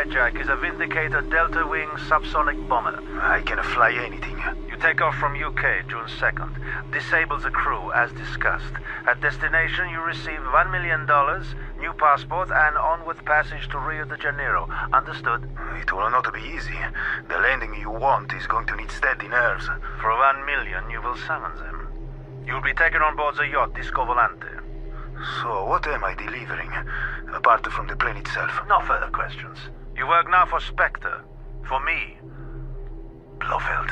hijack is a Vindicator Delta Wing subsonic bomber. I can fly anything. You take off from UK June 2nd. Disable the crew as discussed. At destination you receive $1 million, new passport and onward passage to Rio de Janeiro. Understood? It will not be easy. The landing you want is going to need steady nerves. For $1 million you will summon them. You'll be taken on board the yacht Disco Volante. So what am I delivering, apart from the plane itself? No further questions. You work now for Spectre. For me. Blofeld.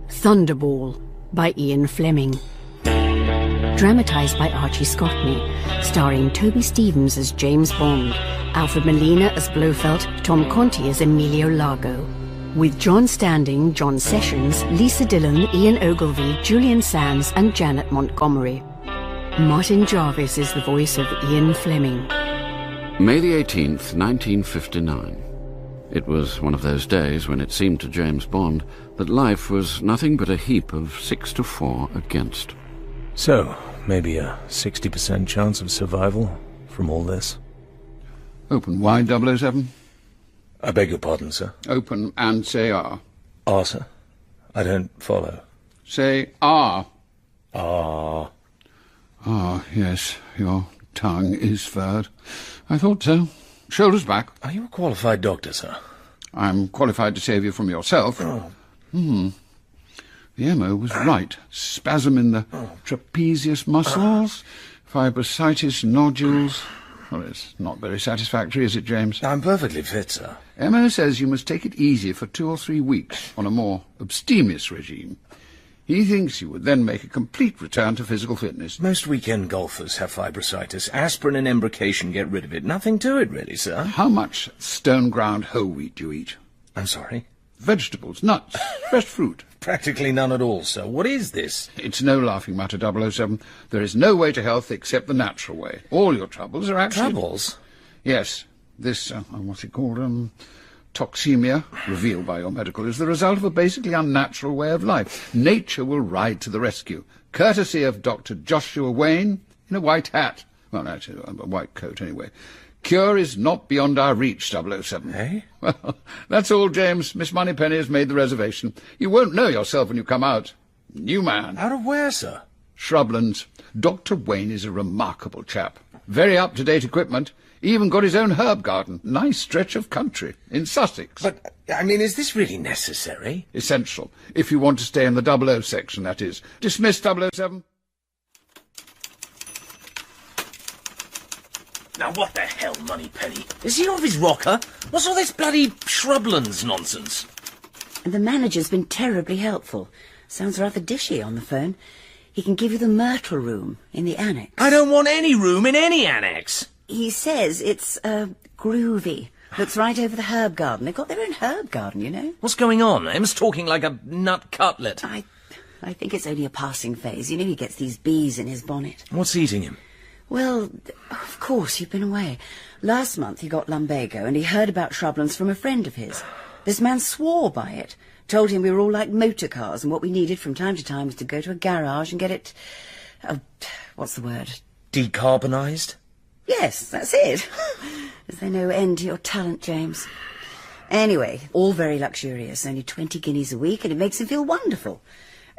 Thunderball by Ian Fleming. Dramatised by Archie Scotney, starring Toby Stevens as James Bond, Alfred Molina as Blofeld, Tom Conti as Emilio Largo. With John Standing, John Sessions, Lisa Dillon, Ian Ogilvy, Julian Sands and Janet Montgomery. Martin Jarvis is the voice of Ian Fleming. May the 18th, 1959. It was one of those days when it seemed to James Bond that life was nothing but a heap of 6 to 4 against. So, maybe a 60% chance of survival from all this? Open wide, 007. I beg your pardon, sir. Open and say R. R, sir? I don't follow. Say R. R. Ah, yes, your tongue is furred. I thought so. Shoulders back. Are you a qualified doctor, sir? I'm qualified to save you from yourself. Oh. The MO was right. Spasm in the trapezius muscles, fibrositis nodules. Well, it's not very satisfactory, is it, James? I'm perfectly fit, sir. MO says you must take it easy for 2 or 3 weeks on a more abstemious regime. He thinks you would then make a complete return to physical fitness. Most weekend golfers have fibrositis. Aspirin and embrocation get rid of it. Nothing to it, really, sir. How much stone-ground whole wheat do you eat? I'm sorry? Vegetables, nuts, fresh fruit. Practically none at all, sir. What is this? It's no laughing matter, 007. There is no way to health except the natural way. All your troubles are actually... Troubles? Yes. This, what's it called, toxemia, revealed by your medical, is the result of a basically unnatural way of life. Nature will ride to the rescue, courtesy of Dr. Joshua Wayne in a white hat. Well, actually, a white coat, anyway. Cure is not beyond our reach, 007. Eh? Well, that's all, James. Miss Moneypenny has made the reservation. You won't know yourself when you come out. New man. Out of where, sir? Shrublands. Dr. Wayne is a remarkable chap. Very up-to-date equipment. Even got his own herb garden. Nice stretch of country. In Sussex. But, I mean, is this really necessary? Essential. If you want to stay in the 00 section, that is. Dismissed, 007. Now, what the hell, Moneypenny? Is he off his rocker? What's all this bloody Shrublands nonsense? The manager's been terribly helpful. Sounds rather dishy on the phone. He can give you the Myrtle room in the annex. I don't want any room in any annex. He says it's, groovy. Looks right over the herb garden. They've got their own herb garden, you know. What's going on? Em's talking like a nut cutlet. I think it's only a passing phase. You know, he gets these bees in his bonnet. What's eating him? Well, of course, you've been away. Last month he got lumbago, and he heard about Shrublands from a friend of his. This man swore by it. Told him we were all like motor cars, and what we needed from time to time was to go to a garage and get it... what's the word? Decarbonised? Yes, that's it. Is there no end to your talent, James? Anyway, all very luxurious, only 20 guineas a week, and it makes him feel wonderful.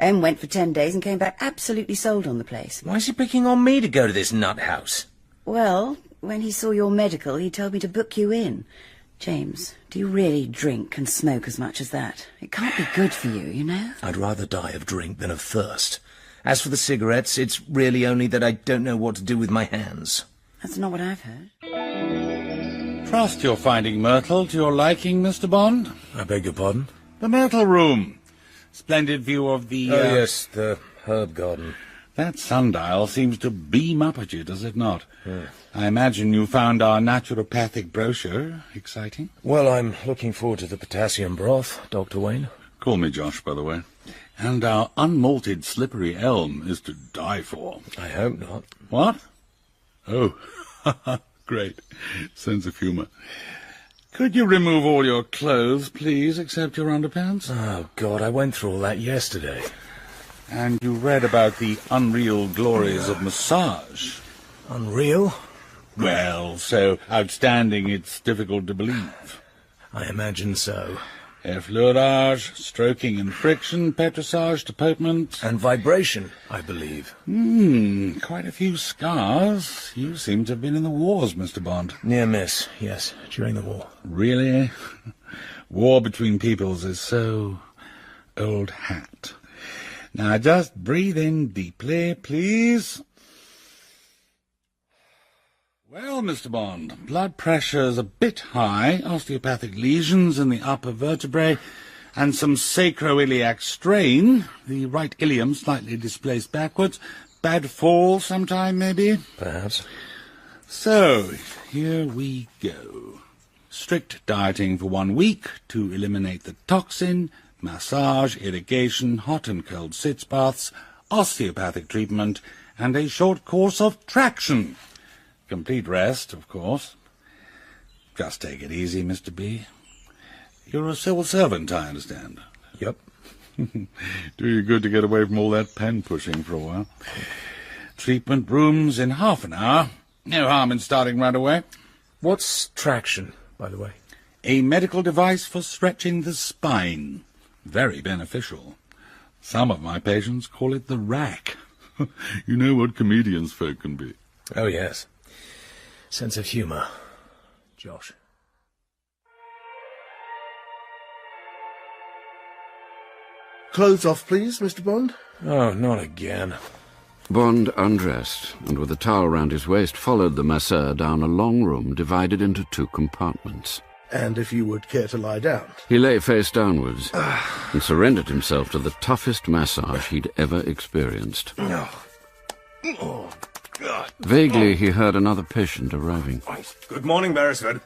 Em went for 10 days and came back absolutely sold on the place. Why is he picking on me to go to this nut house? Well, when he saw your medical, he told me to book you in. James, do you really drink and smoke as much as that? It can't be good for you, you know? I'd rather die of drink than of thirst. As for the cigarettes, it's really only that I don't know what to do with my hands. That's not what I've heard. Trust you're finding Myrtle to your liking, Mr. Bond. I beg your pardon? The Myrtle room. Splendid view of the... Oh, yes, the herb garden. That sundial seems to beam up at you, does it not? Yeah. I imagine you found our naturopathic brochure exciting? Well, I'm looking forward to the potassium broth, Dr. Wayne. Call me Josh, by the way. And our unmalted slippery elm is to die for. I hope not. What? Oh, great. Sense of humour. Could you remove all your clothes, please, except your underpants? Oh, God, I went through all that yesterday. And you read about the unreal glories of massage. Unreal? Well, so outstanding it's difficult to believe. I imagine so. Effleurage, stroking and friction, petrissage, deportment. And vibration, I believe. Quite a few scars. You seem to have been in the wars, Mr. Bond. Near miss, yes, during the war. Really? War between peoples is so old hat. Now just breathe in deeply, please. Well, Mr. Bond, blood pressure's a bit high, osteopathic lesions in the upper vertebrae, and some sacroiliac strain, the right ilium slightly displaced backwards. Bad fall sometime, maybe? Perhaps. So, here we go. Strict dieting for 1 week to eliminate the toxin, massage, irrigation, hot and cold sitz baths, osteopathic treatment, and a short course of traction. Complete rest, of course. Just take it easy, Mr. B. You're a civil servant, I understand. Yep. Do you good to get away from all that pen pushing for a while. Treatment rooms in half an hour. No harm in starting right away. What's traction, by the way? A medical device for stretching the spine. Very beneficial. Some of my patients call it the rack. You know what comedians folk can be. Oh, yes. Sense of humour. Josh. Clothes off, please, Mr. Bond. Oh, not again. Bond undressed, and with a towel round his waist followed the masseur down a long room divided into 2 compartments. And if you would care to lie down. He lay face downwards and surrendered himself to the toughest massage he'd ever experienced. Vaguely, he heard another patient arriving. Good morning, Beresford.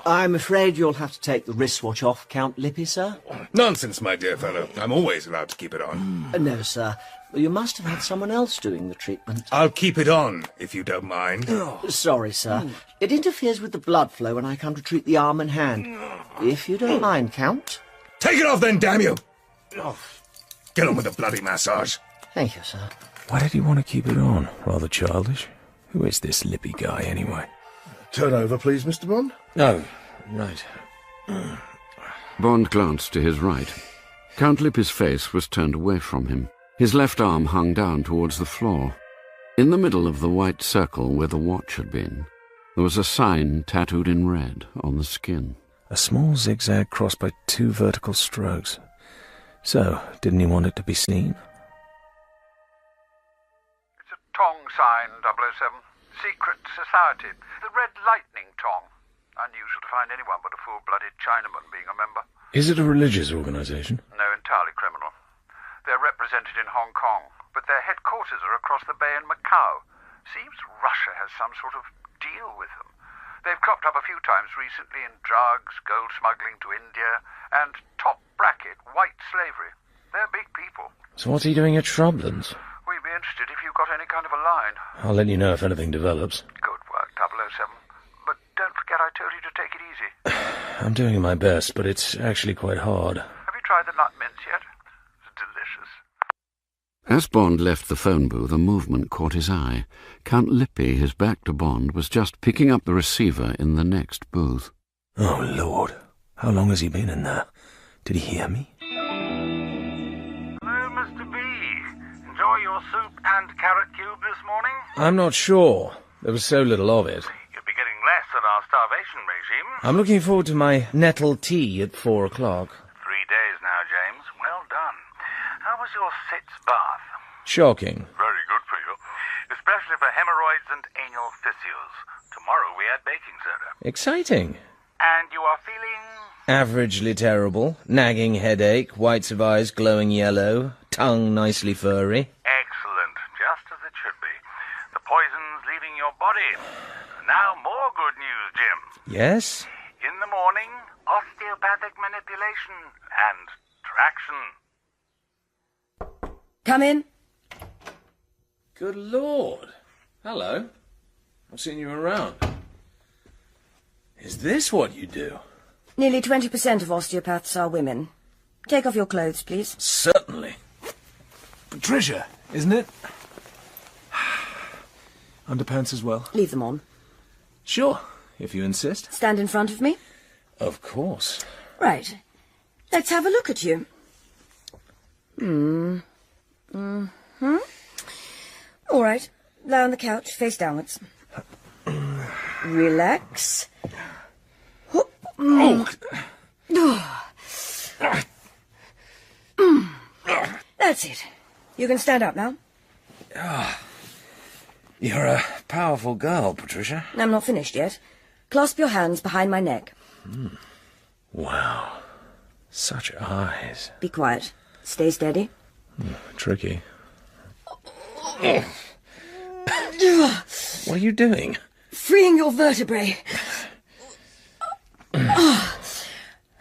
I'm afraid you'll have to take the wristwatch off, Count Lippy, sir. Nonsense, my dear fellow. I'm always allowed to keep it on. No, sir. You must have had someone else doing the treatment. I'll keep it on, if you don't mind. Sorry, sir. It interferes with the blood flow when I come to treat the arm and hand. If you don't mind, Count. Take it off then, damn you! Get on with the bloody massage. Thank you, sir. Why did he want to keep it on? Rather childish. Who is this Lippy guy, anyway? Turn over, please, Mr. Bond. Oh, right. Bond glanced to his right. Count Lippy's face was turned away from him. His left arm hung down towards the floor. In the middle of the white circle where the watch had been, there was a sign tattooed in red on the skin. A small zigzag crossed by 2 vertical strokes. So, didn't he want it to be seen? It's a tong sign, 007. Secret society. The Red Lightning Tong. Unusual to find anyone but a full-blooded Chinaman being a member. Is it a religious organisation? No, entirely criminal. They're represented in Hong Kong, but their headquarters are across the bay in Macau. Seems Russia has some sort of deal with them. They've cropped up a few times recently in drugs, gold smuggling to India, and top bracket white slavery. They're big people. So what's he doing at Shrublands? We'd be interested if you've got any kind of a line. I'll let you know if anything develops. Good work, 007. But don't forget I told you to take it easy. I'm doing my best, but it's actually quite hard. Have you tried the nut mince yet? It's delicious. As Bond left the phone booth, a movement caught his eye. Count Lippy, his back to Bond, was just picking up the receiver in the next booth. Oh, Lord. How long has he been in there? Did he hear me? Hello, Mr. B. Enjoy your soup and carrot cube this morning? I'm not sure. There was so little of it. You'll be getting less than our starvation regime. I'm looking forward to my nettle tea at 4 o'clock. 3 days now, James. Well done. How was your sitz bath? Shocking. Very good for you. Especially for hemorrhoids and anal fissures. Tomorrow we add baking soda. Exciting. And you are feeling... Averagely terrible. Nagging headache, whites of eyes glowing yellow, tongue nicely furry. Excellent. Just as it should be. The poison's leaving your body. Now more good news, Jim. Yes? In the morning, osteopathic manipulation and traction. Come in. Good Lord. Hello. I've seen you around. Is this what you do? Nearly 20% of osteopaths are women. Take off your clothes, please. Certainly. Patricia, isn't it? Underpants as well. Leave them on. Sure, if you insist. Stand in front of me. Of course. Right. Let's have a look at you. All right. Lie on the couch, face downwards. Relax. That's it. You can stand up now. You're a powerful girl, Patricia. I'm not finished yet. Clasp your hands behind my neck. Wow. Such eyes. Be quiet. Stay steady. Tricky. What are you doing? Freeing your vertebrae.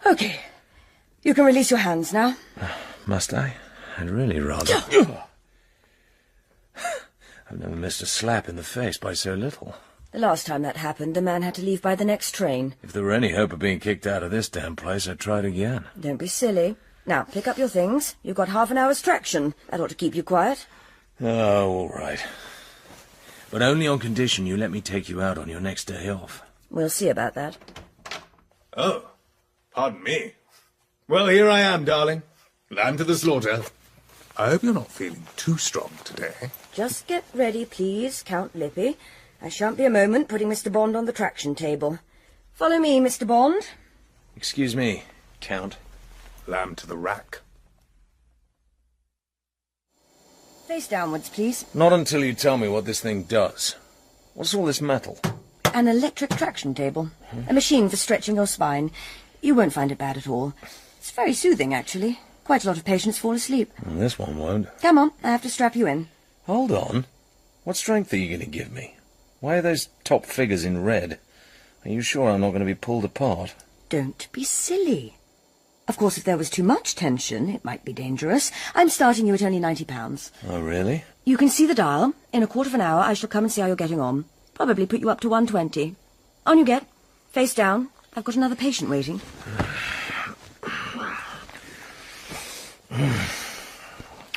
Okay. You can release your hands now. Must I? I'd really rather. I've never missed a slap in the face by so little. The last time that happened, the man had to leave by the next train. If there were any hope of being kicked out of this damn place, I'd try it again. Don't be silly. Now, pick up your things. You've got half an hour's traction. That ought to keep you quiet. Oh, all right. But only on condition you let me take you out on your next day off. We'll see about that. Oh, pardon me. Well, here I am, darling. Lamb to the slaughter. I hope you're not feeling too strong today. Just get ready, please, Count Lippy. I shan't be a moment putting Mr. Bond on the traction table. Follow me, Mr. Bond. Excuse me, Count. Lamb to the rack. Face downwards, please. Not until you tell me what this thing does. What's all this metal? An electric traction table. A machine for stretching your spine. You won't find it bad at all. It's very soothing, actually. Quite a lot of patients fall asleep. This one won't. Come on, I have to strap you in. Hold on. What strength are you going to give me? Why are those top figures in red? Are you sure I'm not going to be pulled apart? Don't be silly. Of course, if there was too much tension, it might be dangerous. I'm starting you at only £90. Oh, really? You can see the dial. In a quarter of an hour, I shall come and see how you're getting on. Probably put you up to 120. On you get. Face down. I've got another patient waiting.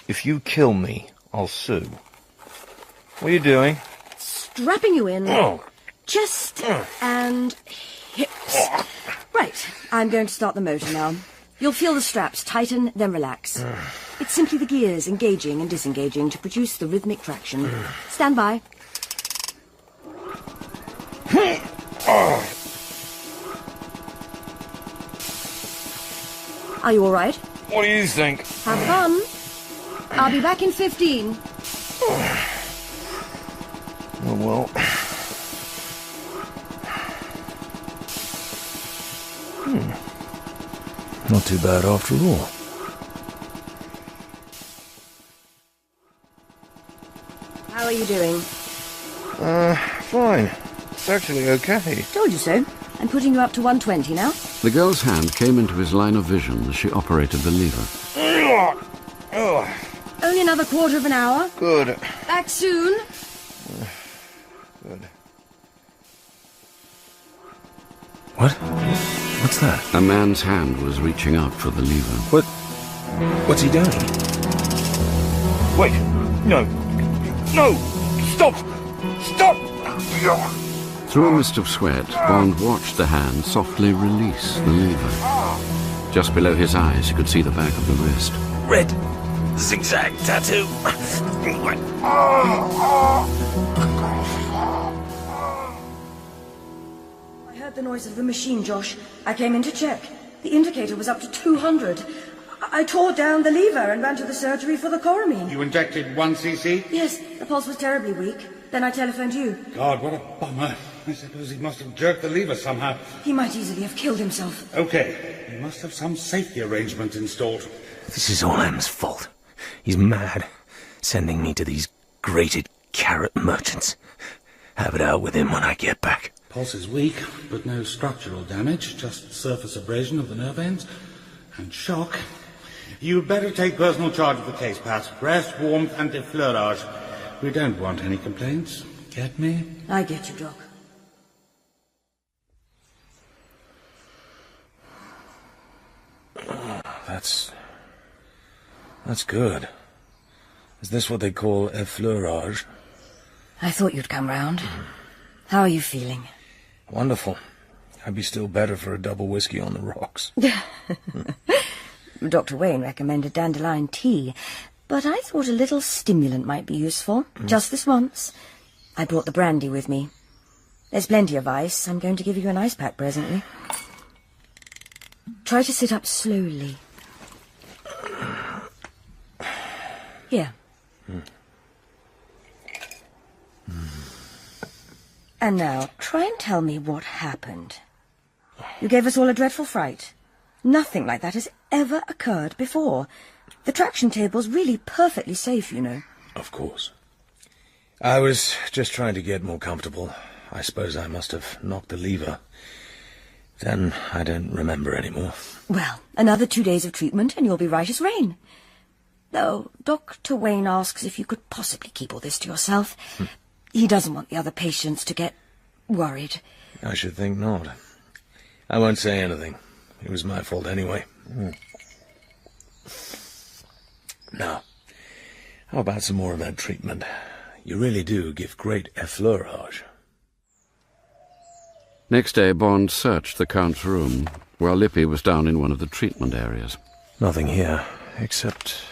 If you kill me, I'll sue. What are you doing? Strapping you in. Chest and hips. Right, I'm going to start the motor now. You'll feel the straps tighten, then relax. It's simply the gears engaging and disengaging to produce the rhythmic traction. Stand by. Are you all right? What do you think? Have fun. I'll be back in 15. Oh, well. Not too bad after all. How are you doing? Fine. It's actually okay. Told you so. I'm putting you up to 120 now. The girl's hand came into his line of vision as she operated the lever. Only another quarter of an hour. Good. Back soon. Good. What? What's that? A man's hand was reaching out for the lever. What's he doing? Wait. No. No! Stop! Stop! Through a mist of sweat, Bond watched the hand softly release the lever. Just below his eyes, he could see the back of the wrist. Red zigzag tattoo. I heard the noise of the machine, Josh. I came in to check. The indicator was up to 200. I tore down the lever and ran to the surgery for the choramine. You injected 1 cc? Yes, the pulse was terribly weak. Then I telephoned you. God, what a bummer. I suppose he must have jerked the lever somehow. He might easily have killed himself. Okay, he must have some safety arrangement installed. This is all M's fault. He's mad, sending me to these grated carrot merchants. Have it out with him when I get back. Pulse is weak, but no structural damage, just surface abrasion of the nerve ends and shock. You'd better take personal charge of the case, Pat. Rest, warmth, and defleurage. We don't want any complaints. Get me? I get you, Doc. That's good. Is this what they call effleurage? I thought you'd come round. How are you feeling? Wonderful. I'd be still better for a double whiskey on the rocks. Dr. Wayne recommended dandelion tea, but I thought a little stimulant might be useful, just this once. I brought the brandy with me. There's plenty of ice. I'm going to give you an ice pack presently. Try to sit up slowly. Here. And now, try and tell me what happened. You gave us all a dreadful fright. Nothing like that has ever occurred before. The traction table's really perfectly safe, you know. Of course. I was just trying to get more comfortable. I suppose I must have knocked the lever. Then I don't remember anymore. Well, another 2 days of treatment and you'll be right as rain. Though Dr. Wayne asks if you could possibly keep all this to yourself. He doesn't want the other patients to get worried. I should think not. I won't say anything. It was my fault anyway. Now, how about some more of that treatment? You really do give great effleurage. Next day, Bond searched the Count's room, while Lippy was down in one of the treatment areas. Nothing here, except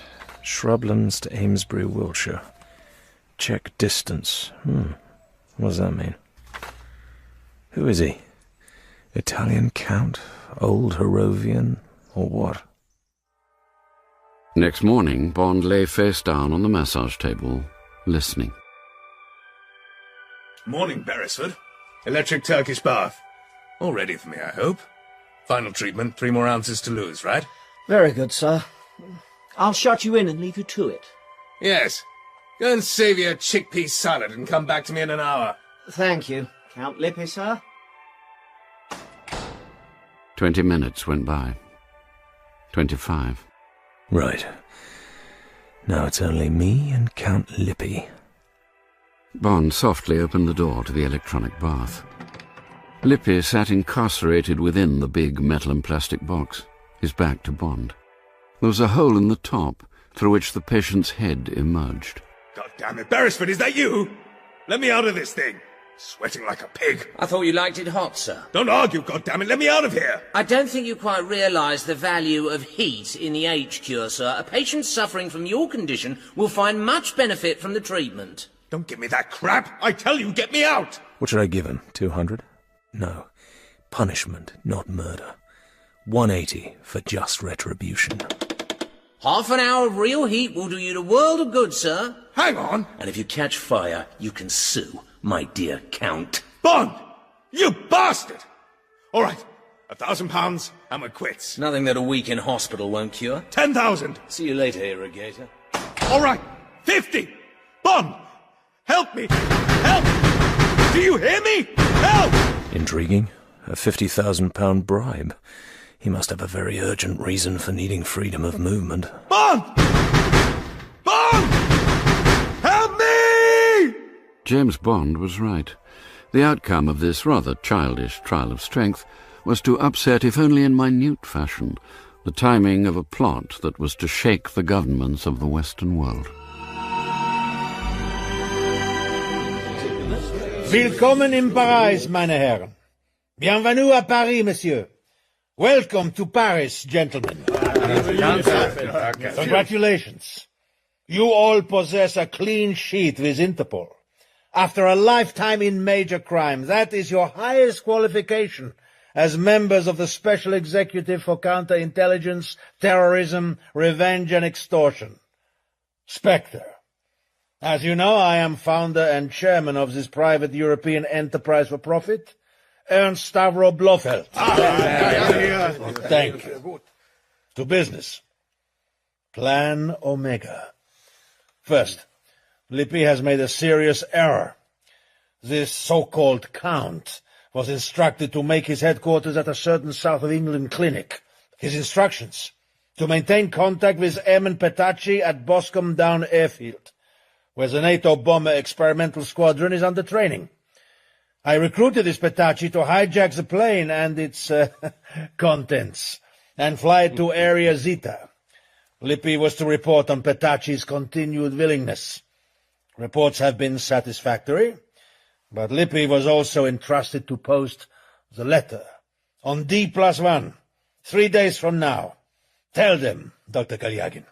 shrublands to Amesbury, Wiltshire. Check distance. What does that mean? Who is he? Italian Count? Old Harrovian? Or what? Next morning, Bond lay face down on the massage table, listening. Morning, Beresford. Electric Turkish bath. All ready for me, I hope. Final treatment, 3 more ounces to lose, right? Very good, sir. I'll shut you in and leave you to it. Yes. Go and save your chickpea salad and come back to me in an hour. Thank you. Count Lippy, sir. 20 minutes went by. 25. Right. Now it's only me and Count Lippy. Bond softly opened the door to the electronic bath. Lippy sat incarcerated within the big metal and plastic box, his back to Bond. There was a hole in the top, through which the patient's head emerged. God damn it, Beresford, is that you? Let me out of this thing. Sweating like a pig. I thought you liked it hot, sir. Don't argue, goddammit. Let me out of here. I don't think you quite realise the value of heat in the H-cure, sir. A patient suffering from your condition will find much benefit from the treatment. Don't give me that crap. I tell you, get me out. What should I give him? 200? No. Punishment, not murder. 180 for just retribution. Half an hour of real heat will do you the world of good, sir. Hang on. And if you catch fire, you can sue, my dear Count. Bond! You bastard! All right, £1,000 and we're quits. Nothing that a week in hospital won't cure. 10,000. See you later, irrigator. All right, 50. Bond, help me! Help! Do you hear me? Help! Intriguing. A £50,000 bribe. He must have a very urgent reason for needing freedom of movement. Bond! Bond! Help me! James Bond was right. The outcome of this rather childish trial of strength was to upset, if only in minute fashion, the timing of a plot that was to shake the governments of the Western world. Willkommen in Paris, meine Herren. Bienvenue à Paris, monsieur. Welcome to Paris, gentlemen. Congratulations. You all possess a clean sheet with Interpol. After a lifetime in major crime, that is your highest qualification as members of the Special Executive for Counterintelligence, Terrorism, Revenge and Extortion. Spectre. As you know, I am founder and chairman of this private European enterprise for profit, Ernst Stavro Blofeld. Thank you. To business. Plan Omega. First, Lippy has made a serious error. This so-called Count was instructed to make his headquarters at a certain south of England clinic. His instructions: to maintain contact with Eamon Petacci at Boscombe Down Airfield, where the NATO bomber experimental squadron is under training. I recruited this Petacci to hijack the plane and its contents and fly it to Area Zeta. Lippy was to report on Petacci's continued willingness. Reports have been satisfactory. But Lippi was also entrusted to post the letter on D+1, 3 days from now. Tell them, Dr. Kalyagin.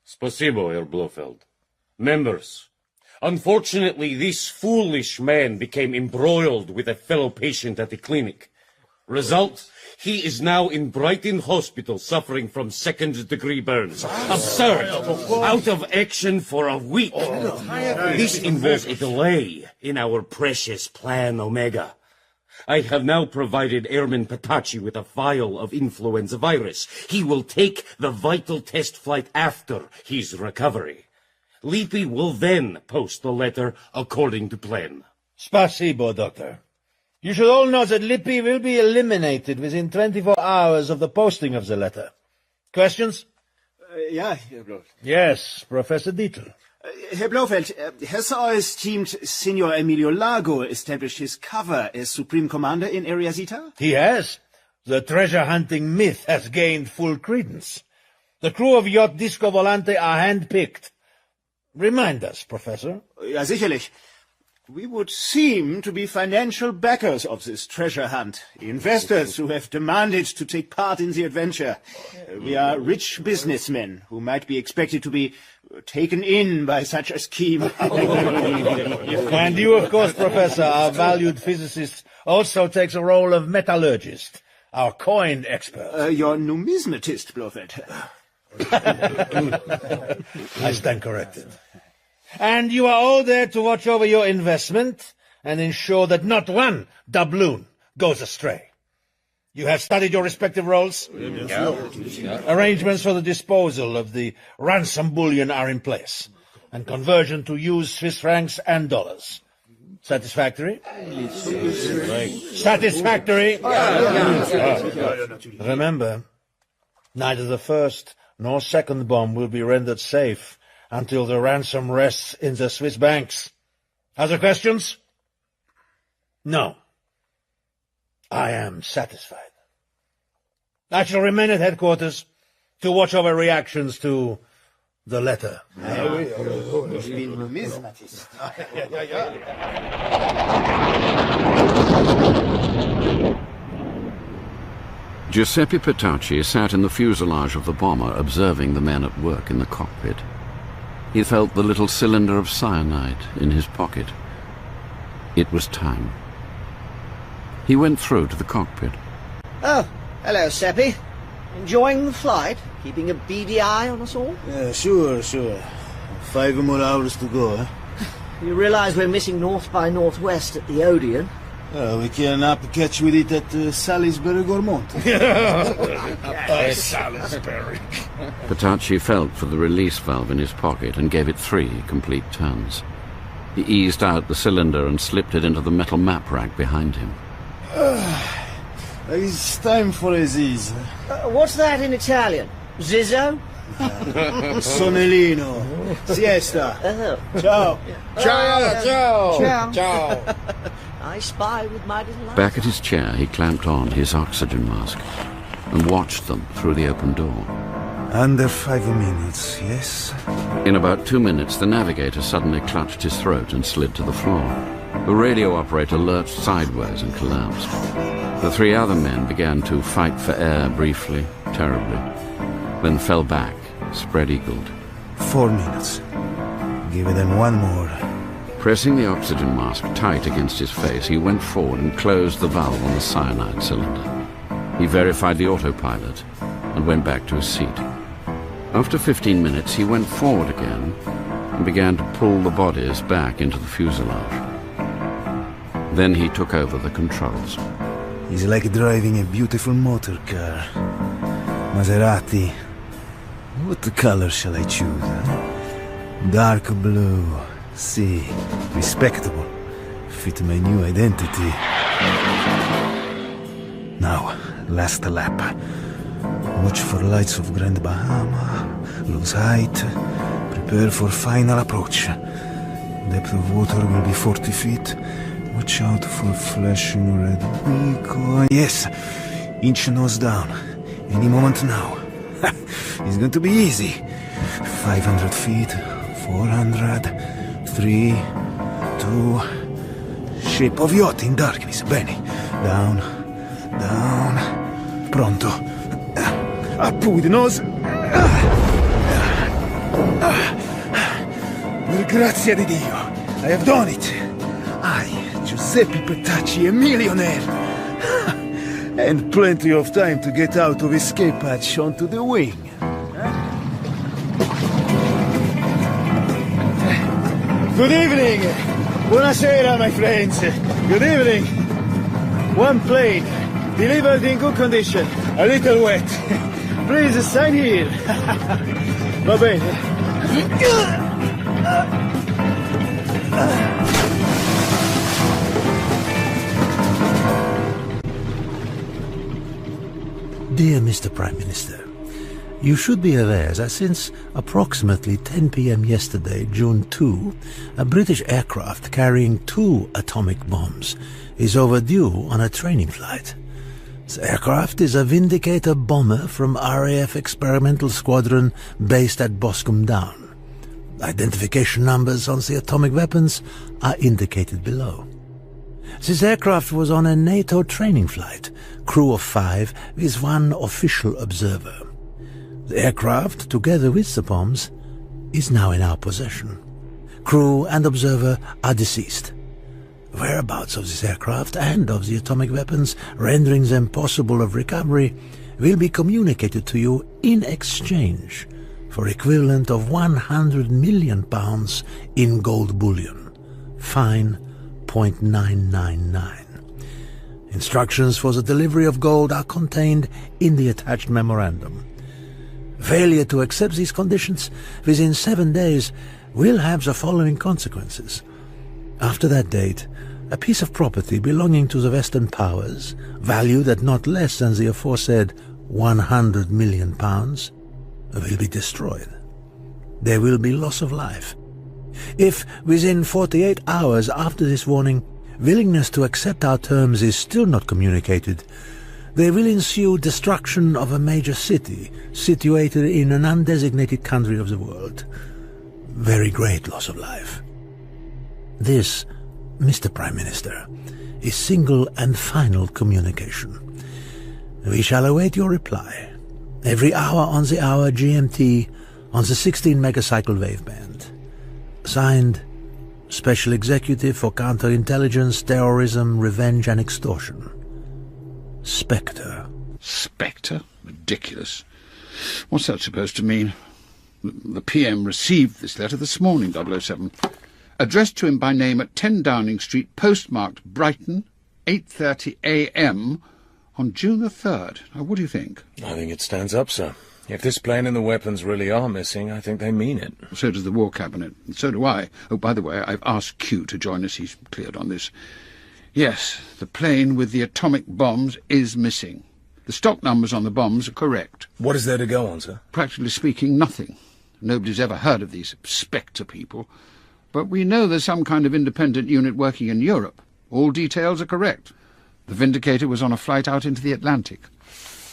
Spasibo, Herr Blofeld. Members, unfortunately, this foolish man became embroiled with a fellow patient at the clinic. Result, he is now in Brighton Hospital suffering from second-degree burns. Absurd! Out of action for a week. This involves a delay in our precious Plan Omega. I have now provided Airman Patachi with a vial of influenza virus. He will take the vital test flight after his recovery. Lippi will then post the letter according to plan. Spasibo, Doctor. You should all know that Lippi will be eliminated within 24 hours of the posting of the letter. Questions? Ja, Herr Blofeld. Yes, Professor Dietl. Herr Blofeld, has our esteemed Senor Emilio Lago established his cover as Supreme Commander in Area Zeta? He has. The treasure-hunting myth has gained full credence. The crew of yacht Disco Volante are hand-picked. Remind us, Professor. Ja, sicherlich. We would seem to be financial backers of this treasure hunt. Investors who have demanded to take part in the adventure. We are rich businessmen who might be expected to be taken in by such a scheme. And you, of course, Professor, our valued physicist, also takes a role of metallurgist, our coin expert. Your numismatist, Blofeld. I stand corrected. And you are all there to watch over your investment and ensure that not one doubloon goes astray. You have studied your respective roles? Yeah. Arrangements for the disposal of the ransom bullion are in place, and conversion to use Swiss francs and dollars. Satisfactory? Satisfactory? Remember, neither the first nor second bomb will be rendered safe until the ransom rests in the Swiss banks. Other questions? No. I am satisfied. I shall remain at headquarters to watch over reactions to the letter. Giuseppe Petacci sat in the fuselage of the bomber, observing the men at work in the cockpit. He felt the little cylinder of cyanide in his pocket. It was time. He went through to the cockpit. Oh, hello, Seppi. Enjoying the flight? Keeping a beady eye on us all? Yeah, sure. 5 more hours to go, eh? You realise we're missing north by northwest at the Odeon? We can up catch with it at Salisbury Gormont. Salisbury. Petacci felt for the release valve in his pocket and gave it 3 complete turns. He eased out the cylinder and slipped it into the metal map rack behind him. It's time for a ziz. What's that in Italian? Zizzo? Sonellino. Siesta. Ciao. Ciao. I spy with my little eye. Back at his chair, he clamped on his oxygen mask and watched them through the open door. Under 5 minutes, yes? In about 2 minutes, the navigator suddenly clutched his throat and slid to the floor. The radio operator lurched sideways and collapsed. The 3 other men began to fight for air briefly, terribly, then fell back, spread-eagled. 4 minutes. Give them 1 more. Pressing the oxygen mask tight against his face, he went forward and closed the valve on the cyanide cylinder. He verified the autopilot and went back to his seat. After 15 minutes, he went forward again and began to pull the bodies back into the fuselage. Then he took over the controls. It's like driving a beautiful motor car. Maserati. What color shall I choose? Dark blue. See, respectable. Fit my new identity. Now, last lap. Watch for lights of Grand Bahama. Lose height. Prepare for final approach. Depth of water will be 40 feet. Watch out for flashing red beacon. Yes, inch nose down. Any moment now. It's going to be easy. 500 feet. 400. 3, 2, shape of yacht in darkness. Bene. Down. Down. Pronto. Up with the nose. Per grazia di Dio, I have done it. I, Giuseppe Petacci, a millionaire. And plenty of time to get out of escape hatch onto the wing. Good evening. Buonasera, my friends. Good evening. One plane, delivered in good condition. A little wet. Please sign here. Va bene. Dear Mr. Prime Minister, you should be aware that since approximately 10 p.m. yesterday, June 2, a British aircraft carrying 2 atomic bombs is overdue on a training flight. The aircraft is a Vindicator bomber from RAF Experimental Squadron based at Boscombe Down. Identification numbers on the atomic weapons are indicated below. This aircraft was on a NATO training flight, crew of 5 with 1 official observer. The aircraft, together with the bombs, is now in our possession. Crew and observer are deceased. Whereabouts of this aircraft and of the atomic weapons, rendering them possible of recovery, will be communicated to you in exchange for equivalent of £100 million in gold bullion. Fine .999. Instructions for the delivery of gold are contained in the attached memorandum. Failure to accept these conditions within 7 days will have the following consequences. After that date, a piece of property belonging to the Western powers, valued at not less than the aforesaid £100 million, will be destroyed. There will be loss of life. If, within 48 hours after this warning, willingness to accept our terms is still not communicated, there will ensue destruction of a major city situated in an undesignated country of the world. Very great loss of life. This, Mr. Prime Minister, is single and final communication. We shall await your reply, every hour on the hour GMT on the 16 megacycle waveband. Signed, Special Executive for Counterintelligence, Terrorism, Revenge and Extortion. Spectre. Spectre? Ridiculous. What's that supposed to mean? The PM received this letter this morning, 007. Addressed to him by name at 10 Downing Street, postmarked Brighton, 8:30 a.m. on June the 3rd. Now, what do you think? I think it stands up, sir. If this plane and the weapons really are missing, I think they mean it. So does the War Cabinet, and so do I. Oh, by the way, I've asked Q to join us. He's cleared on this. Yes, the plane with the atomic bombs is missing. The stock numbers on the bombs are correct. What is there to go on, sir? Practically speaking, nothing. Nobody's ever heard of these Spectre people. But we know there's some kind of independent unit working in Europe. All details are correct. The Vindicator was on a flight out into the Atlantic.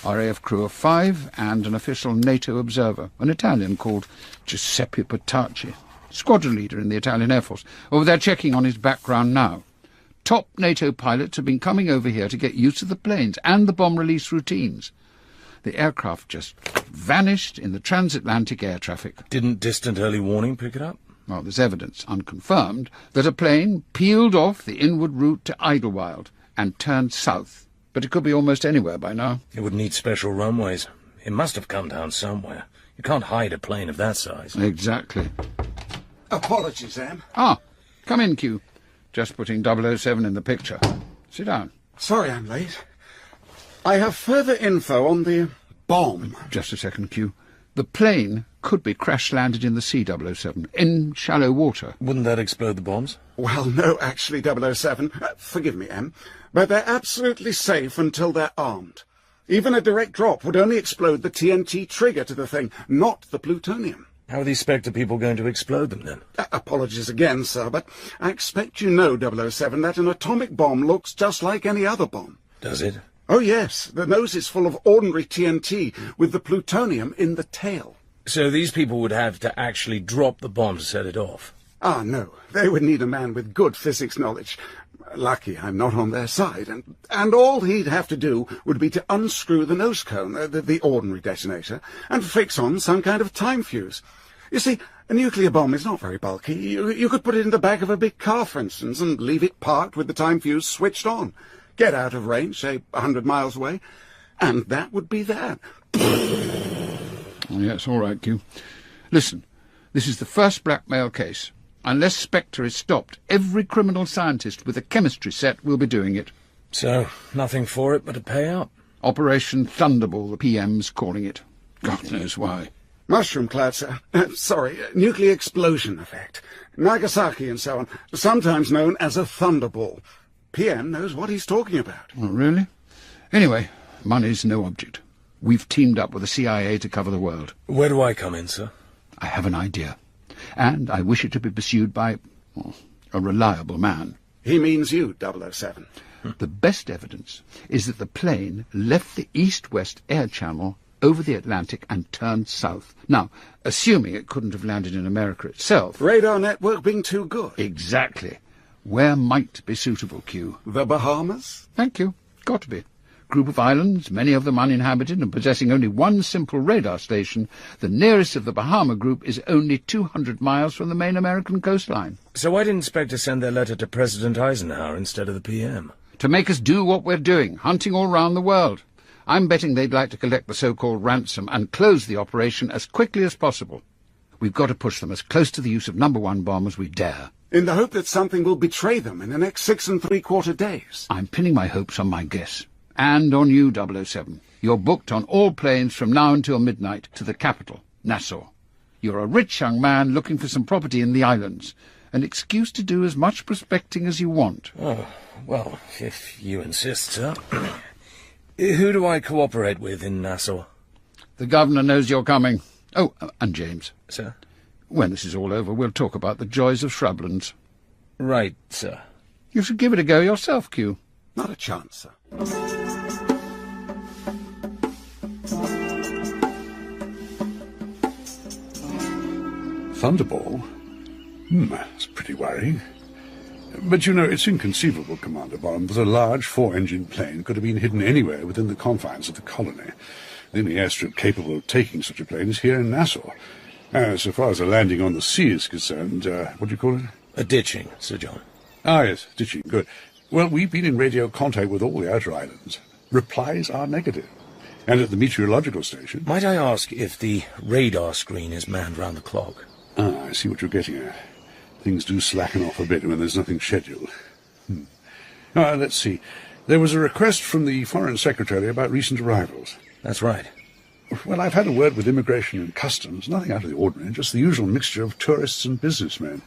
RAF crew of 5 and an official NATO observer, an Italian called Giuseppe Petacci, squadron leader in the Italian Air Force. Over there checking on his background now. Top NATO pilots have been coming over here to get used to the planes and the bomb release routines. The aircraft just vanished in the transatlantic air traffic. Didn't distant early warning pick it up? Well, there's evidence, unconfirmed, that a plane peeled off the inward route to Idlewild and turned south. But it could be almost anywhere by now. It would need special runways. It must have come down somewhere. You can't hide a plane of that size. Exactly. Apologies, Am. Ah, come in, Q. Just putting 007 in the picture. Sit down. Sorry I'm late. I have further info on the bomb. Just a second, Q. The plane could be crash-landed in the sea, 007, in shallow water. Wouldn't that explode the bombs? Well, no, actually, 007. Forgive me, M. But they're absolutely safe until they're armed. Even a direct drop would only explode the TNT trigger to the thing, not the plutonium. How are these Spectre people going to explode them, then? Apologies again, sir, but I expect you know, 007, that an atomic bomb looks just like any other bomb. Does it? Oh, yes. The nose is full of ordinary TNT, with the plutonium in the tail. So these people would have to actually drop the bomb to set it off? Ah, no. They would need a man with good physics knowledge. Lucky I'm not on their side, and all he'd have to do would be to unscrew the nose cone, the ordinary detonator, and fix on some kind of time fuse. You see, a nuclear bomb is not very bulky. You could put it in the back of a big car, for instance, and leave it parked with the time fuse switched on. Get out of range, say 100 miles away, and that would be that. Yes, all right, Q. Listen, this is the first blackmail case. Unless Spectre is stopped, every criminal scientist with a chemistry set will be doing it. So, nothing for it but to pay up? Operation Thunderball, the PM's calling it. God knows why. Mushroom cloud, sir. Sorry, nuclear explosion effect. Nagasaki and so on, sometimes known as a thunderball. PM knows what he's talking about. Oh, really? Anyway, money's no object. We've teamed up with the CIA to cover the world. Where do I come in, sir? I have an idea, and I wish it to be pursued by a reliable man. He means you, 007. The best evidence is that the plane left the east-west air channel over the Atlantic and turned south. Now, assuming it couldn't have landed in America itself... Radar network being too good. Exactly. Where might be suitable, Q? The Bahamas? Thank you. Got to be. Group of islands, many of them uninhabited and possessing only one simple radar station. The nearest of the Bahama group is only 200 miles from the main American coastline. So why didn't Spectre send their letter to President Eisenhower instead of the PM? To make us do what we're doing, hunting all round the world. I'm betting they'd like to collect the so-called ransom and close the operation as quickly as possible. We've got to push them as close to the use of No. 1 bomb as we dare. In the hope that something will betray them in the next 6 3/4 days. I'm pinning my hopes on my guess. And on you, 007. You're booked on all planes from now until midnight to the capital, Nassau. You're a rich young man looking for some property in the islands. An excuse to do as much prospecting as you want. Oh, well, if you insist, sir. Who do I cooperate with in Nassau? The governor knows you're coming. Oh, and James. Sir? When this is all over, we'll talk about the joys of shrublands. Right, sir. You should give it a go yourself, Q. Not a chance, sir. Thunderball? That's pretty worrying. But, you know, it's inconceivable, Commander Bond, that a large 4-engine plane could have been hidden anywhere within the confines of the colony. The only airstrip capable of taking such a plane is here in Nassau. So far as a landing on the sea is concerned, what do you call it? A ditching, Sir John. Ah, yes, ditching, good. Well, we've been in radio contact with all the outer islands. Replies are negative. And at the meteorological station... Might I ask if the radar screen is manned round the clock? Ah, I see what you're getting at. Things do slacken off a bit when there's nothing scheduled. Let's see. There was a request from the Foreign Secretary about recent arrivals. That's right. Well, I've had a word with Immigration and Customs. Nothing out of the ordinary, just the usual mixture of tourists and businessmen.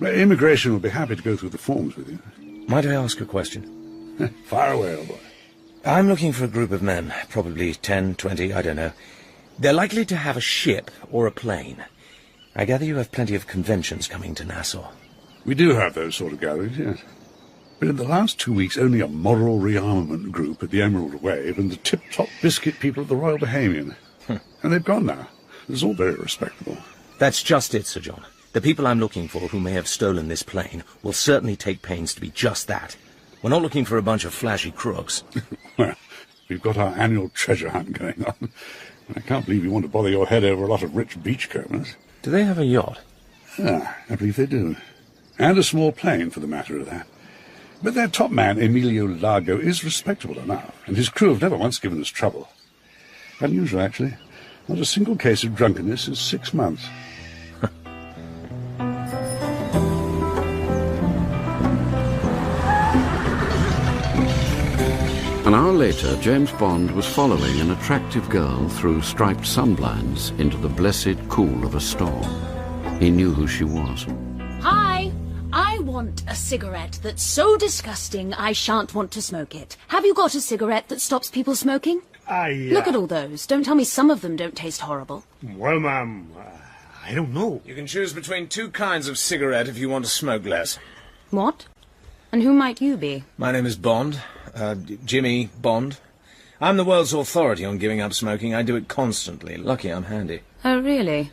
Immigration will be happy to go through the forms with you. Might I ask a question? Fire away, old boy. I'm looking for a group of men, probably 10, 20, I don't know. They're likely to have a ship or a plane. I gather you have plenty of conventions coming to Nassau. We do have those sort of gatherings, yes. But in the last 2 weeks, only a moral rearmament group at the Emerald Wave and the tip-top biscuit people at the Royal Bahamian. And they've gone now. It's all very respectable. That's just it, Sir John. The people I'm looking for who may have stolen this plane will certainly take pains to be just that. We're not looking for a bunch of flashy crooks. Well, we've got our annual treasure hunt going on. I can't believe you want to bother your head over a lot of rich beachcombers. Do they have a yacht? Ah, I believe they do. And a small plane, for the matter of that. But their top man, Emilio Largo, is respectable enough, and his crew have never once given us trouble. Unusual, actually. Not a single case of drunkenness in 6 months. An hour later, James Bond was following an attractive girl through striped sunblinds into the blessed cool of a storm. He knew who she was. Hi! I want a cigarette that's so disgusting I shan't want to smoke it. Have you got a cigarette that stops people smoking? Look at all those. Don't tell me some of them don't taste horrible. Well, ma'am, I don't know. You can choose between 2 kinds of cigarette if you want to smoke less. What? And who might you be? My name is Bond. Jimmy Bond. I'm the world's authority on giving up smoking. I do it constantly. Lucky I'm handy. Oh, really?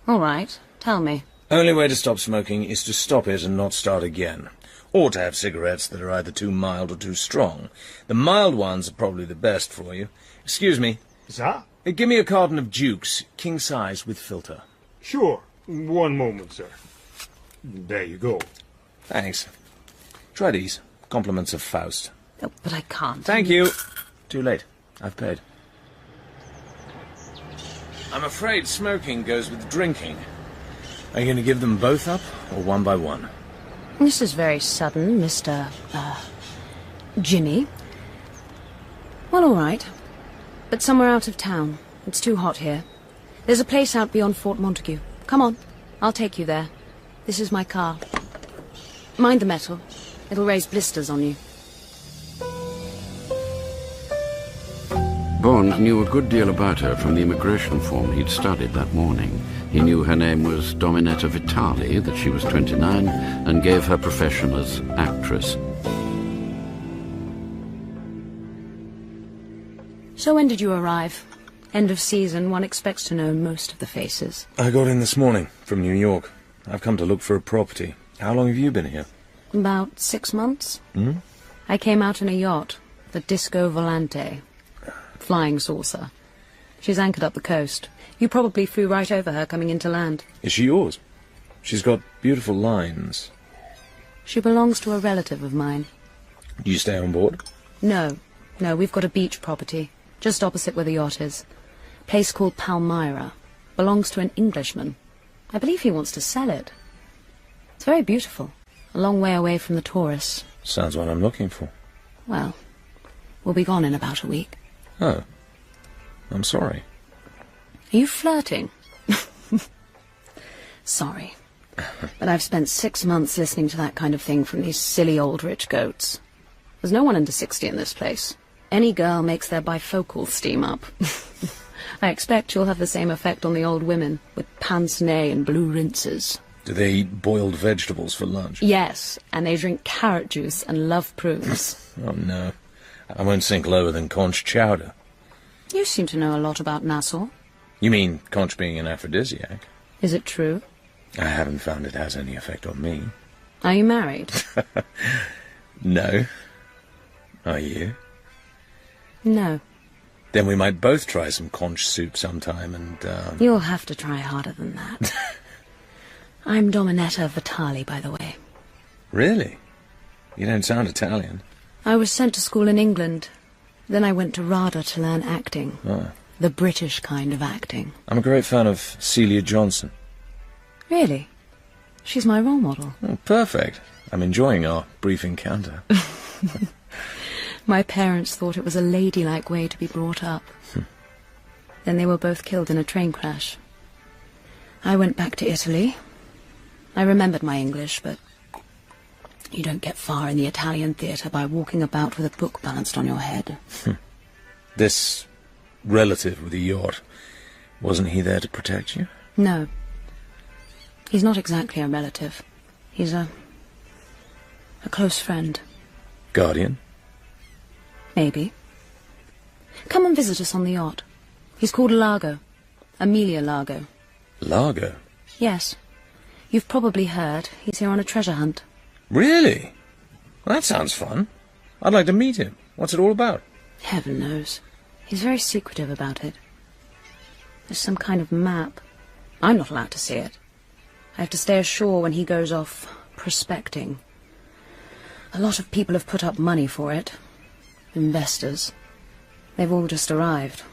All right. Tell me. Only way to stop smoking is to stop it and not start again. Or to have cigarettes that are either too mild or too strong. The mild ones are probably the best for you. Excuse me. Sir? Give me a carton of Dukes, king size with filter. Sure. One moment, sir. There you go. Thanks. Try these. Compliments of Faust. Oh, but I can't. Thank you. Too late. I've paid. I'm afraid smoking goes with drinking. Are you going to give them both up, or one by one? This is very sudden, Mr. Jimmy. Well, all right. But somewhere out of town. It's too hot here. There's a place out beyond Fort Montague. Come on. I'll take you there. This is my car. Mind the metal. It'll raise blisters on you. Bond knew a good deal about her from the immigration form he'd studied that morning. He knew her name was Dominetta Vitali, that she was 29, and gave her profession as actress. So when did you arrive? End of season, one expects to know most of the faces. I got in this morning from New York. I've come to look for a property. How long have you been here? About 6 months. Hmm? I came out in a yacht, the Disco Volante. Flying saucer. She's anchored up the coast. You probably flew right over her coming into land. Is she yours? She's got beautiful lines. She belongs to a relative of mine. Do you stay on board? No, we've got a beach property, just opposite where the yacht is. A place called Palmyra. Belongs to an Englishman. I believe he wants to sell it. It's very beautiful. A long way away from the tourists. Sounds what I'm looking for. Well, we'll be gone in about a week. Oh. I'm sorry. Are you flirting? Sorry. But I've spent 6 months listening to that kind of thing from these silly old rich goats. There's no one under 60 in this place. Any girl makes their bifocals steam up. I expect you'll have the same effect on the old women, with pince-nez and blue rinses. Do they eat boiled vegetables for lunch? Yes, and they drink carrot juice and love prunes. Oh, no. I won't sink lower than conch chowder. You seem to know a lot about Nassau. You mean conch being an aphrodisiac? Is it true? I haven't found it has any effect on me. Are you married? No. Are you? No. Then we might both try some conch soup sometime and, You'll have to try harder than that. I'm Dominetta Vitali, by the way. Really? You don't sound Italian. I was sent to school in England. Then I went to RADA to learn acting. Oh. The British kind of acting. I'm a great fan of Celia Johnson. Really? She's my role model. Oh, perfect. I'm enjoying our brief encounter. My parents thought it was a ladylike way to be brought up. Then they were both killed in a train crash. I went back to Italy. I remembered my English, but you don't get far in the Italian theatre by walking about with a book balanced on your head. This relative with a yacht, wasn't he there to protect you? No. He's not exactly a relative. He's a close friend. Guardian? Maybe. Come and visit us on the yacht. He's called Largo. Amelia Largo. Largo? Yes. You've probably heard. He's here on a treasure hunt. Really? Well, that sounds fun. I'd like to meet him. What's it all about? Heaven knows. He's very secretive about it. There's some kind of map. I'm not allowed to see it. I have to stay ashore when he goes off prospecting. A lot of people have put up money for it. Investors. They've all just arrived.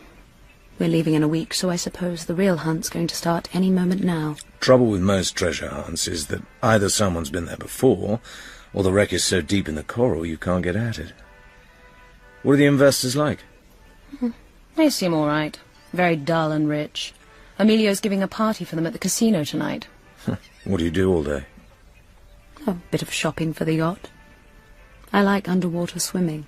We're leaving in a week, so I suppose the real hunt's going to start any moment now. Trouble with most treasure hunts is that either someone's been there before, or the wreck is so deep in the coral you can't get at it. What are the investors like? They seem all right. Very dull and rich. Emilio's giving a party for them at the casino tonight. What do you do all day? A bit of shopping for the yacht. I like underwater swimming.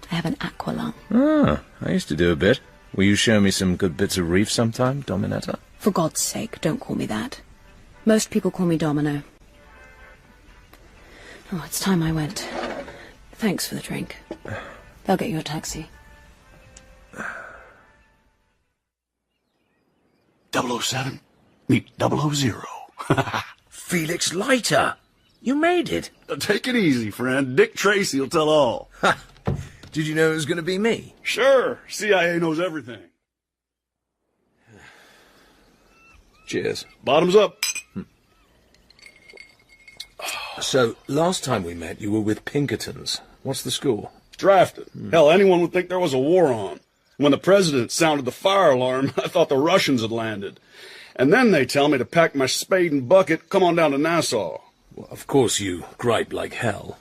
I have an aqua lung. Ah, I used to do a bit. Will you show me some good bits of reef sometime, Dominetta? For God's sake, don't call me that. Most people call me Domino. Oh, it's time I went. Thanks for the drink. They'll get you a taxi. 007, meet 000. Felix Leiter! You made it. Take it easy, friend. Dick Tracy will tell all. Ha! Did you know it was going to be me? Sure. CIA knows everything. Cheers. Bottoms up. So, last time we met, you were with Pinkertons. What's the score? Drafted. Hell, anyone would think there was a war on. When the president sounded the fire alarm, I thought the Russians had landed. And then they tell me to pack my spade and bucket, come on down to Nassau. Well, of course you gripe like hell.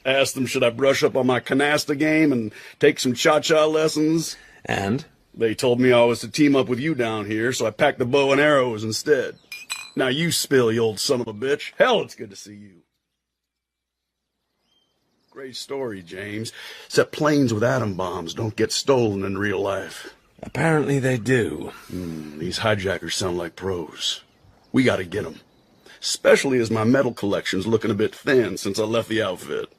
Asked them should I brush up on my canasta game and take some cha-cha lessons. And? They told me I was to team up with you down here, so I packed the bow and arrows instead. Now you spill, you old son of a bitch. Hell, it's good to see you. Great story, James. Except planes with atom bombs don't get stolen in real life. Apparently they do. These hijackers sound like pros. We gotta get them. Especially as my metal collection's looking a bit thin since I left the outfit.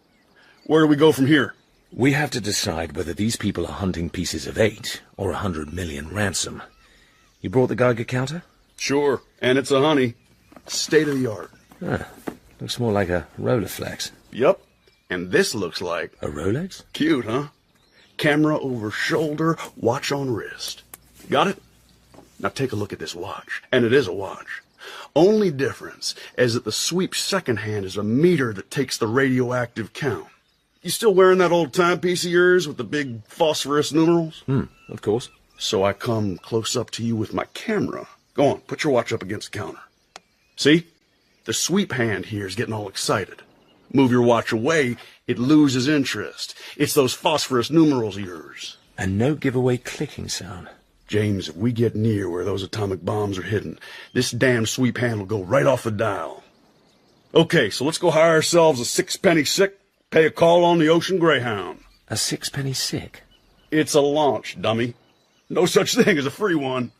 Where do we go from here? We have to decide whether these people are hunting pieces of 8 or 100 million ransom. You brought the Geiger counter? Sure, and it's a honey. State of the art. Looks more like a Rolleiflex. Yup, and this looks like... A Rolex? Cute, huh? Camera over shoulder, watch on wrist. Got it? Now take a look at this watch. And it is a watch. Only difference is that the sweep second hand is a meter that takes the radioactive count. You still wearing that old timepiece of yours with the big phosphorus numerals? Of course. So I come close up to you with my camera. Go on, put your watch up against the counter. See? The sweep hand here is getting all excited. Move your watch away, it loses interest. It's those phosphorus numerals of yours. And no giveaway clicking sound. James, if we get near where those atomic bombs are hidden, this damn sweep hand will go right off the dial. Okay, so let's go hire ourselves a 6-penny sick, pay a call on the Ocean Greyhound. A 6-penny sick? It's a launch, dummy. No such thing as a free one.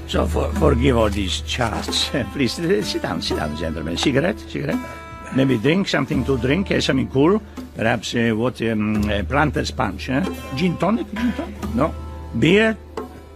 So forgive all these chats. Please, sit down, gentlemen. Cigarette? Maybe drink, something to drink, something cool. Perhaps, Planter's Punch, Gin tonic? No? Beer?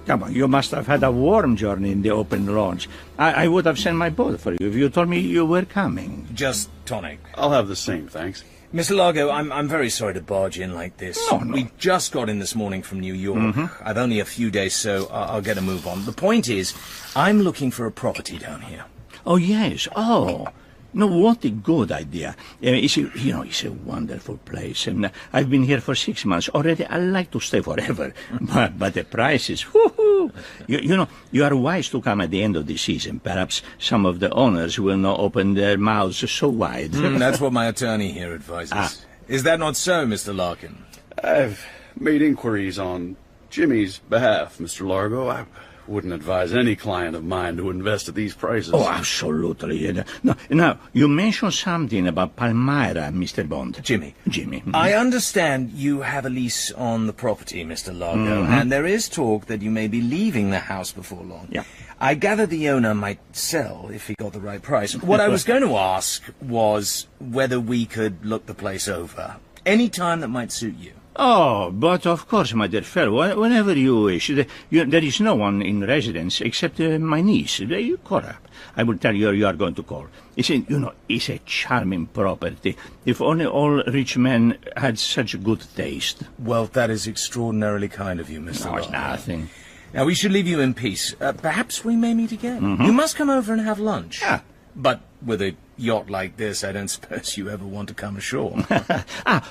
Come on, you must have had a warm journey in the open launch. I would have sent my boat for you if you told me you were coming. Just tonic. I'll have the same, thanks. Mr. Largo, I'm very sorry to barge in like this. No. We just got in this morning from New York. I've only a few days, so I'll get a move on. The point is, I'm looking for a property down here. Oh, yes. Oh. No, what a good idea. It's a wonderful place. And I've been here for 6 months already. I like to stay forever. But the prices, whoo-hoo. You are wise to come at the end of the season. Perhaps some of the owners will not open their mouths so wide. That's what my attorney here advises. Is that not so, Mr. Larkin? I've made inquiries on Jimmy's behalf, Mr. Largo. I wouldn't advise any client of mine to invest at these prices. Oh, absolutely. Now, you mentioned something about Palmyra, Mr. Bond. Jimmy. Mm-hmm. I understand you have a lease on the property, Mr. Largo, and there is talk that you may be leaving the house before long. Yeah. I gather the owner might sell if he got the right price. What I was going to ask was whether we could look the place over. Any time that might suit you. Oh, but of course, my dear fellow, whenever you wish. There is no one in residence except my niece. You call her. I will tell you are going to call. It's a charming property. If only all rich men had such good taste. Well, that is extraordinarily kind of you, Mr. No, it's nothing. Now, we should leave you in peace. Perhaps we may meet again. You must come over and have lunch. Yeah. But with a yacht like this, I don't suppose you ever want to come ashore.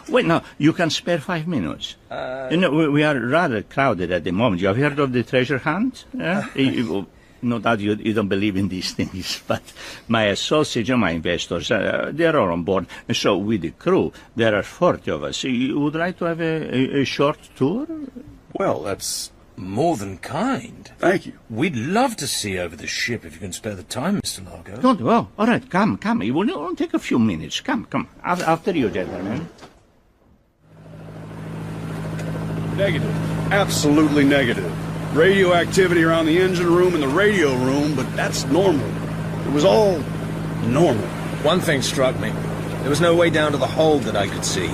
Wait, now, you can spare 5 minutes. We are rather crowded at the moment. You have heard of the treasure hunt? No doubt you don't believe in these things, but my associates and my investors, they're all on board. So with the crew, there are 40 of us. You would like to have a short tour? Well, that's more than kind. Thank you. We'd love to see over the ship if you can spare the time, Mr. Largo. Good. Well, all right, come. It will take a few minutes. Come. After you, gentlemen. Negative. Absolutely negative. Radioactivity around the engine room and the radio room, but that's normal. It was all normal. One thing struck me. There was no way down to the hold that I could see.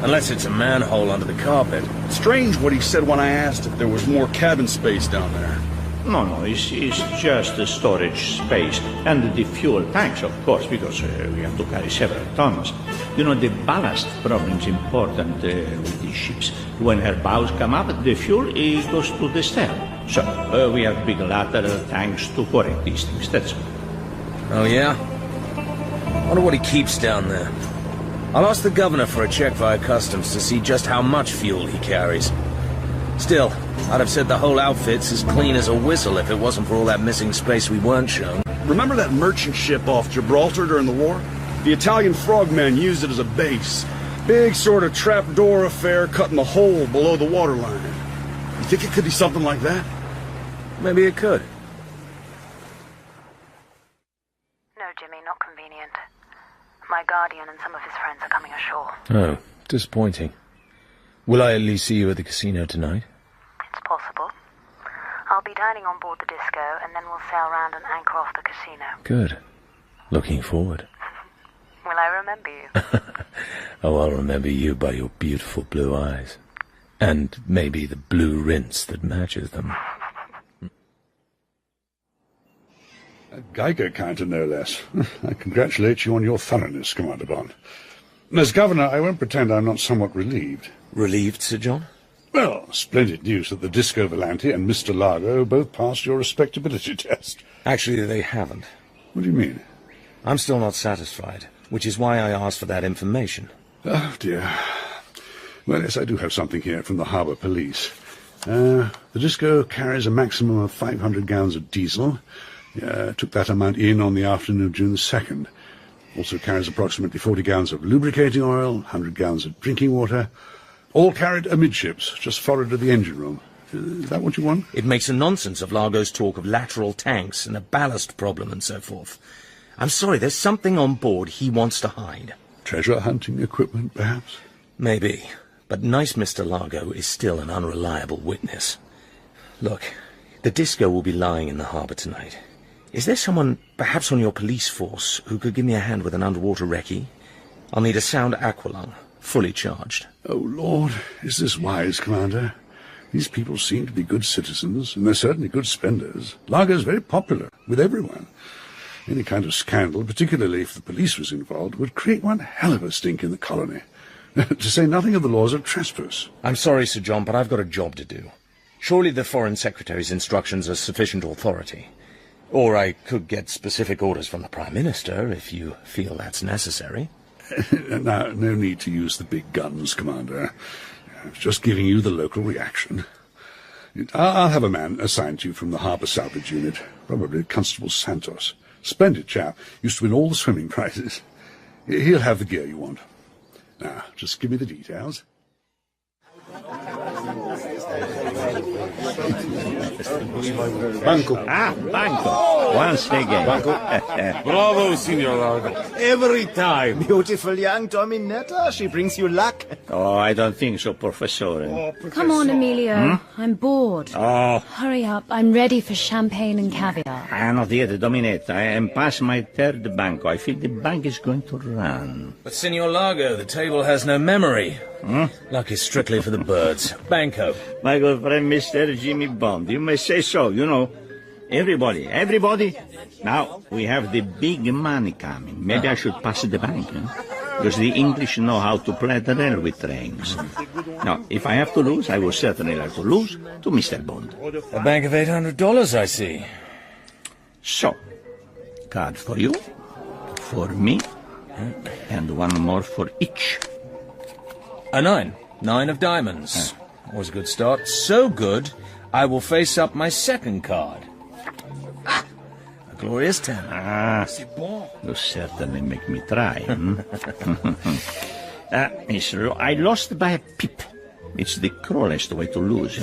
Unless it's a manhole under the carpet. Strange what he said when I asked if there was more cabin space down there. No, it's just the storage space and the fuel tanks, of course, because we have to carry several tons. You know, the ballast problem is important with these ships. When her bows come up, the fuel goes to the stern. So, we have big lateral tanks to correct these things, that's all. Oh, yeah? Wonder what he keeps down there. I'll ask the governor for a check via customs to see just how much fuel he carries. Still, I'd have said the whole outfit's as clean as a whistle if it wasn't for all that missing space we weren't shown. Remember that merchant ship off Gibraltar during the war? The Italian frogmen used it as a base. Big sort of trapdoor affair cutting the hole below the waterline. You think it could be something like that? Maybe it could. No, Jimmy, not convenient. My guardian and some of his friends are coming ashore. Oh, disappointing. Will I at least see you at the casino tonight? It's possible. I'll be dining on board the disco, and then we'll sail round and anchor off the casino. Good. Looking forward. Will I remember you? Oh, I'll remember you by your beautiful blue eyes. And maybe the blue rinse that matches them. A Geiger counter, no less. I congratulate you on your thoroughness, Commander Bond. As Governor, I won't pretend I'm not somewhat relieved. Relieved, Sir John? Well, splendid news that the Disco Volante and Mr. Largo both passed your respectability test. Actually, they haven't. What do you mean? I'm still not satisfied, which is why I asked for that information. Oh, dear. Well, yes, I do have something here from the Harbour Police. The Disco carries a maximum of 500 gallons of diesel. Took that amount in on the afternoon of June the 2nd. Also carries approximately 40 gallons of lubricating oil, 100 gallons of drinking water. All carried amidships, just forward of the engine room. Is that what you want? It makes a nonsense of Largo's talk of lateral tanks and a ballast problem and so forth. I'm sorry, there's something on board he wants to hide. Treasure hunting equipment, perhaps? Maybe, but nice Mr. Largo is still an unreliable witness. Look, the Disco will be lying in the harbour tonight. Is there someone, perhaps on your police force, who could give me a hand with an underwater recce? I'll need a sound aqualung, fully charged. Oh, Lord, is this wise, Commander? These people seem to be good citizens, and they're certainly good spenders. Largo's very popular with everyone. Any kind of scandal, particularly if the police was involved, would create one hell of a stink in the colony. To say nothing of the laws of trespass. I'm sorry, Sir John, but I've got a job to do. Surely the Foreign Secretary's instructions are sufficient authority. Or I could get specific orders from the Prime Minister, if you feel that's necessary. Now, no need to use the big guns, Commander. I was just giving you the local reaction. I'll have a man assigned to you from the Harbour Salvage Unit, probably Constable Santos. Splendid chap, used to win all the swimming prizes. He'll have the gear you want. Now, just give me the details. Banco. Banco. Once again. Banco. Bravo, Signor Largo. Every time. Beautiful young Dominetta. She brings you luck. Oh, I don't think so, Professor. Come on, Emilio. I'm bored. Oh. Hurry up. I'm ready for champagne and caviar. Not yet, Dominetta. I am past my third banco. I feel the bank is going to run. But, Signor Largo, the table has no memory. Luck is strictly for the birds. Banco. My good friend, Mr. Jimmy Bond. You may say so, you know. Everybody. Now, we have the big money coming. Maybe I should pass the bank, because the English know how to play the railway trains. Now, if I have to lose, I will certainly like to lose to Mr. Bond. A bank of $800, I see. So, card for you, for me, and one more for each. A 9. 9 of diamonds. Always a good start. So good, I will face up my second card. A glorious 10. You certainly make me try. I lost by a pip. It's the cruelest way to lose.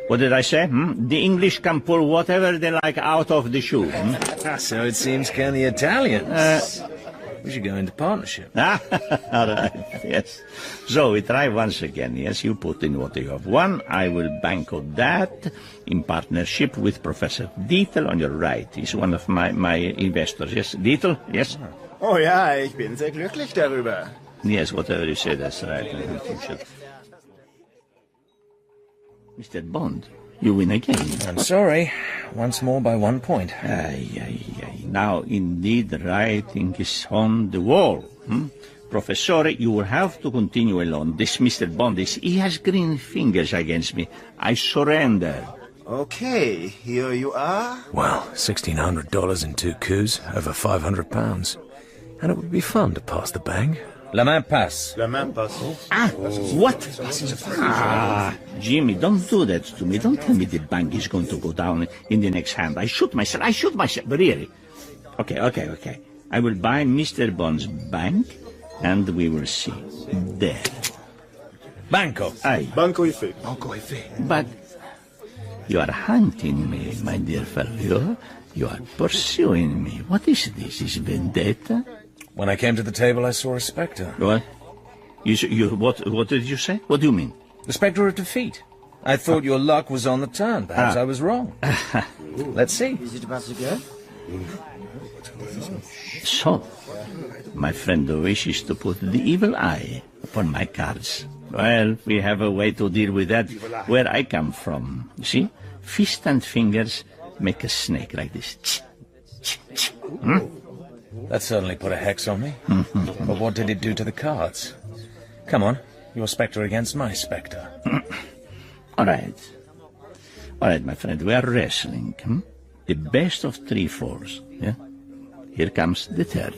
What did I say? The English can pull whatever they like out of the shoe. So it seems can the Italians. We should go into partnership. All right, yes. So we try once again. Yes, you put in what you have won. I will banco that in partnership with Professor Dietel on your right. He's one of my investors. Yes, Dietel? Yes? Oh ja, ich bin sehr glücklich darüber. Yes, whatever you say, that's right. Mr. Bond, you win again. I'm sorry. Once more by 1 point. Now, indeed, the writing is on the wall. Professore, you will have to continue alone. This Mr. Bond, he has green fingers against me. I surrender. Okay, here you are. Well, $1,600 in 2 coups, over £500. And it would be fun to pass the bang. La main passe. La main passe. What? Jimmy, don't do that to me. Don't tell me the bank is going to go down in the next hand. I shoot myself. Really. Okay. I will buy Mr. Bond's bank, and we will see. There. Banco. Aye. Banco y fe. But you are hunting me, my dear fellow. You are pursuing me. What is this? Is vendetta? When I came to the table, I saw a spectre. What? What did you say? What do you mean? The spectre of defeat. I thought your luck was on the turn. Perhaps I was wrong. Let's see. Is it about to go? So, my friend wishes to put the evil eye upon my cards. Well, we have a way to deal with that where I come from. See? Fist and fingers make a snake like this. That certainly put a hex on me. But what did it do to the cards? Come on, your spectre against my spectre. All right, my friend, we are wrestling. The best of 3 fours. Yeah? Here comes the third.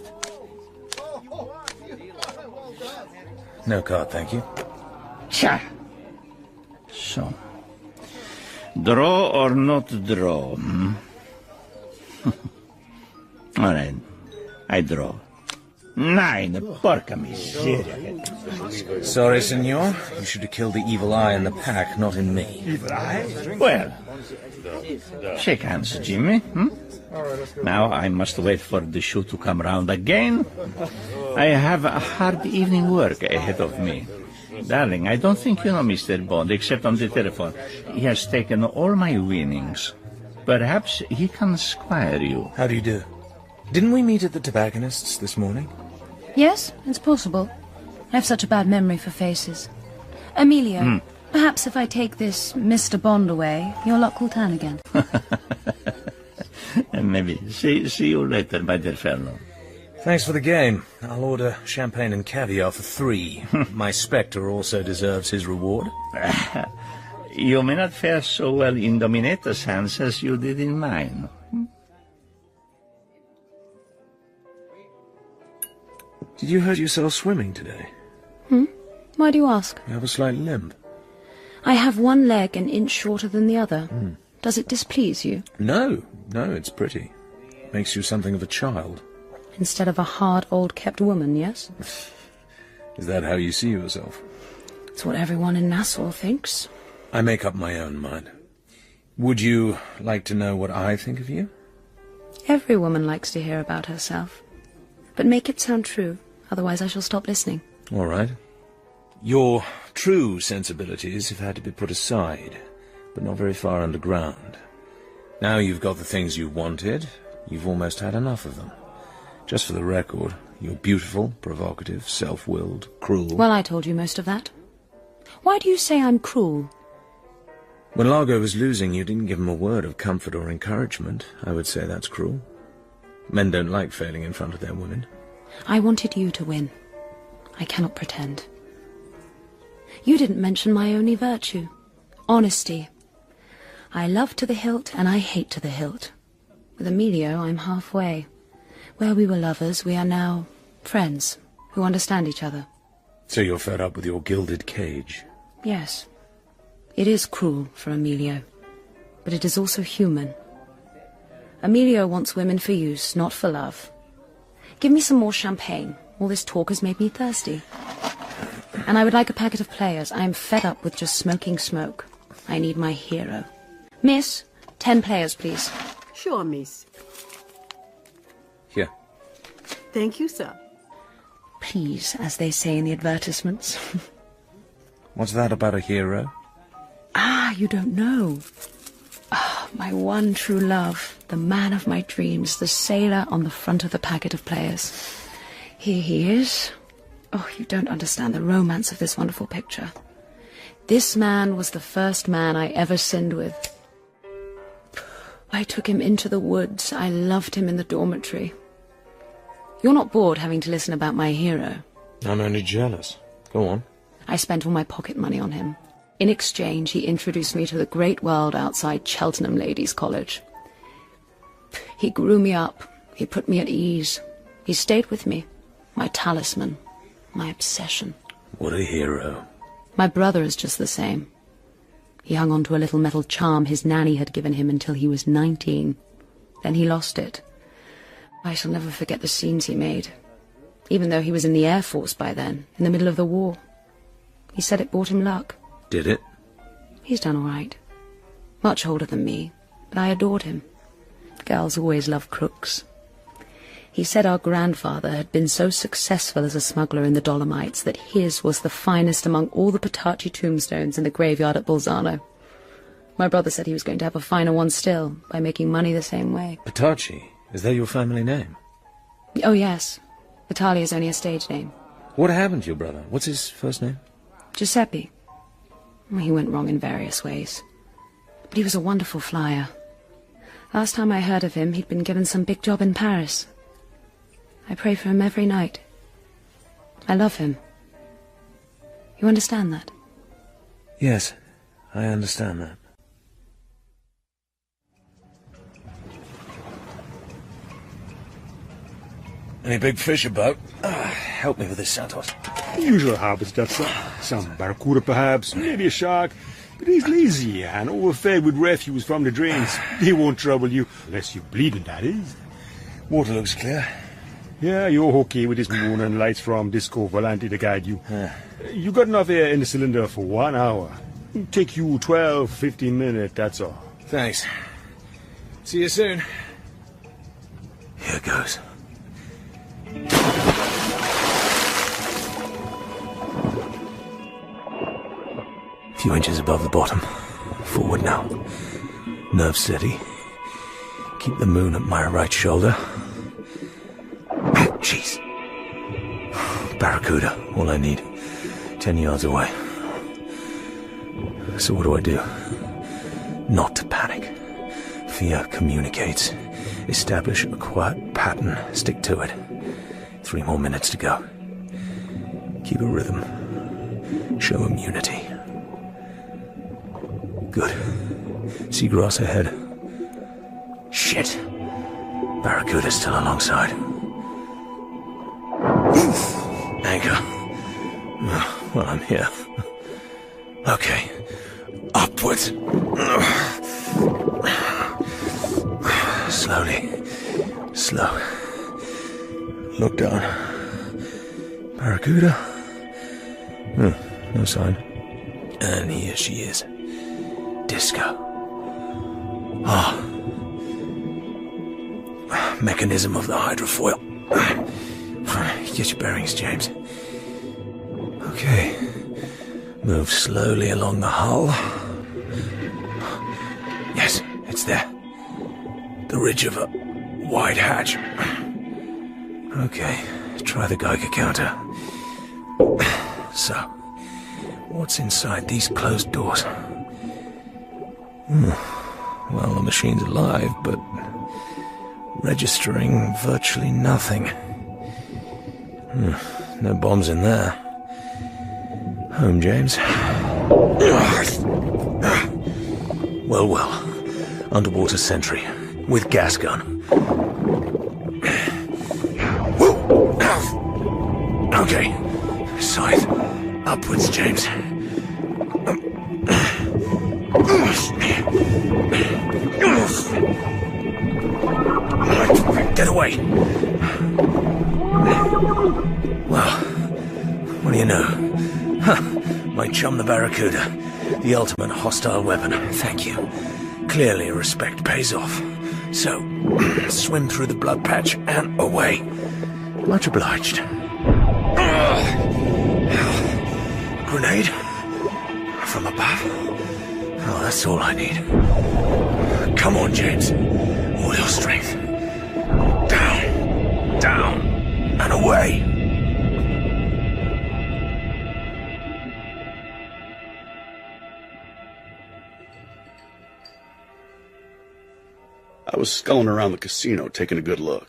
No card, thank you. Cha! So, draw or not draw? All right, I draw. 9, porca miseria. Sorry, senor. You should have killed the evil eye in the pack, not in me. Evil eye? Well, shake hands, Jimmy. Now I must wait for the shoe to come round again. I have a hard evening work ahead of me. Darling, I don't think you know Mr. Bond, except on the telephone. He has taken all my winnings. Perhaps he can squire you. How do you do? Didn't we meet at the tobacconist's this morning? Yes, it's possible. I have such a bad memory for faces. Emilio, perhaps if I take this Mr. Bond away, your luck will turn again. Maybe. See you later, my dear fellow. Thanks for the game. I'll order champagne and caviar for 3. My spectre also deserves his reward. You may not fare so well in Dominator's hands as you did in mine. Did you hurt yourself swimming today? Why do you ask? You have a slight limp. I have one leg an inch shorter than the other. Does it displease you? No, it's pretty. Makes you something of a child. Instead of a hard, old-kept woman, yes? Is that how you see yourself? It's what everyone in Nassau thinks. I make up my own mind. Would you like to know what I think of you? Every woman likes to hear about herself. But make it sound true, otherwise I shall stop listening. All right. Your true sensibilities have had to be put aside, but not very far underground. Now you've got the things you wanted, you've almost had enough of them. Just for the record, you're beautiful, provocative, self-willed, cruel. Well, I told you most of that. Why do you say I'm cruel? When Largo was losing, you didn't give him a word of comfort or encouragement. I would say that's cruel. Men don't like failing in front of their women. I wanted you to win. I cannot pretend. You didn't mention my only virtue. Honesty. I love to the hilt and I hate to the hilt. With Emilio, I'm halfway. Where we were lovers, we are now friends who understand each other. So you're fed up with your gilded cage? Yes. It is cruel for Emilio, but it is also human. Emilio wants women for use, not for love. Give me some more champagne. All this talk has made me thirsty. And I would like a packet of players. I am fed up with just smoking smoke. I need my hero. Miss, 10 players, please. Sure, miss. Here. Thank you, sir. Please, as they say in the advertisements. What's that about a hero? Ah, you don't know. Ah, my one true love, the man of my dreams, the sailor on the front of the packet of players. Here he is. Oh, you don't understand the romance of this wonderful picture. This man was the first man I ever sinned with. I took him into the woods. I loved him in the dormitory. You're not bored having to listen about my hero? I'm only jealous. Go on. I spent all my pocket money on him. In exchange, he introduced me to the great world outside Cheltenham Ladies' College. He grew me up. He put me at ease. He stayed with me. My talisman. My obsession. What a hero. My brother is just the same. He hung on to a little metal charm his nanny had given him until he was 19. Then he lost it. I shall never forget the scenes he made, even though he was in the Air Force by then, in the middle of the war. He said it brought him luck. Did it? He's done all right. Much older than me, but I adored him. Girls always love crooks. He said our grandfather had been so successful as a smuggler in the Dolomites that his was the finest among all the Patachi tombstones in the graveyard at Bolzano. My brother said he was going to have a finer one still, by making money the same way. Patachi? Is that your family name? Oh, yes. Vitaly is only a stage name. What happened to your brother? What's his first name? Giuseppe. He went wrong in various ways. But he was a wonderful flyer. Last time I heard of him, he'd been given some big job in Paris. I pray for him every night. I love him. You understand that? Yes, I understand that. Any big fish about? Help me with this, Santos. The usual habitat, sir. Some barracuda, perhaps, maybe a shark. But he's lazy and overfed with refuse from the drains. He won't trouble you, unless you're bleeding, that is. Water looks clear. Yeah, you're okay with this moon and lights from Disco Volante to guide you. You got enough air in the cylinder for 1 hour. It'll take you 12, 15 minutes, that's all. Thanks. See you soon. Here goes. A few inches above the bottom. Forward now. Nerve steady. Keep the moon at my right shoulder. Jeez. Barracuda, all I need. 10 yards away. So what do? Not to panic. Fear communicates. Establish a quiet pattern. Stick to it. 3 more minutes to go. Keep a rhythm. Show immunity. Good. Seagrass ahead. Shit. Barracuda's still alongside. Anchor. Well, I'm here. Okay. Upwards. Slowly. Slow. Look down. Barracuda? No sign. And here she is. Disco. Mechanism of the hydrofoil. Get your bearings, James. Okay. Move slowly along the hull. Yes, it's there. The ridge of a wide hatch. Okay, try the Geiger counter. So, what's inside these closed doors? Well, the machine's alive, but registering virtually nothing. No bombs in there. Home, James. Well. Underwater sentry. With gas gun. Okay. Scythe. Upwards, James. Get away. Well, what do you know? My chum the Barracuda. The ultimate hostile weapon. Thank you. Clearly respect pays off. So, swim through the blood patch and away. Much obliged. Grenade? From above? Oh, that's all I need. Come on, James. All your strength. Down, and away. I was sculling around the casino taking a good look.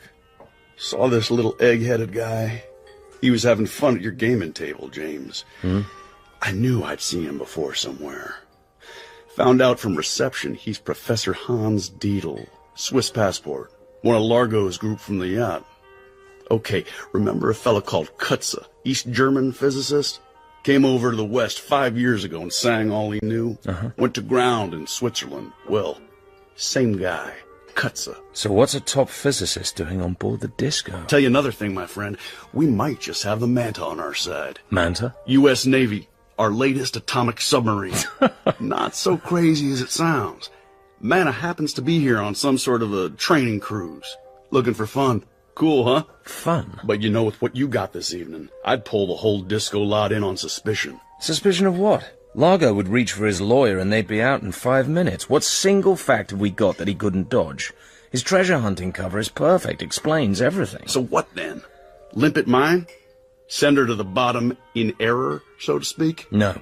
Saw this little egg-headed guy. He was having fun at your gaming table, James. I knew I'd seen him before somewhere. Found out from reception he's Professor Hans Dietl, Swiss passport, one of Largo's group from the yacht. Okay, remember a fella called Kutze, East German physicist? Came over to the West 5 years ago and sang all he knew. Went to ground in Switzerland. Well, same guy, Kutze. So what's a top physicist doing on board the Disco? Tell you another thing, my friend. We might just have the Manta on our side. Manta? U.S. Navy, our latest atomic submarine. Not so crazy as it sounds. Manta happens to be here on some sort of a training cruise. Looking for fun. Cool, huh? Fun? But you know, with what you got this evening, I'd pull the whole Disco lot in on suspicion. Suspicion of what? Largo would reach for his lawyer and they'd be out in 5 minutes. What single fact have we got that he couldn't dodge? His treasure hunting cover is perfect, explains everything. So what then? Limp it mine? Send her to the bottom in error, so to speak? No.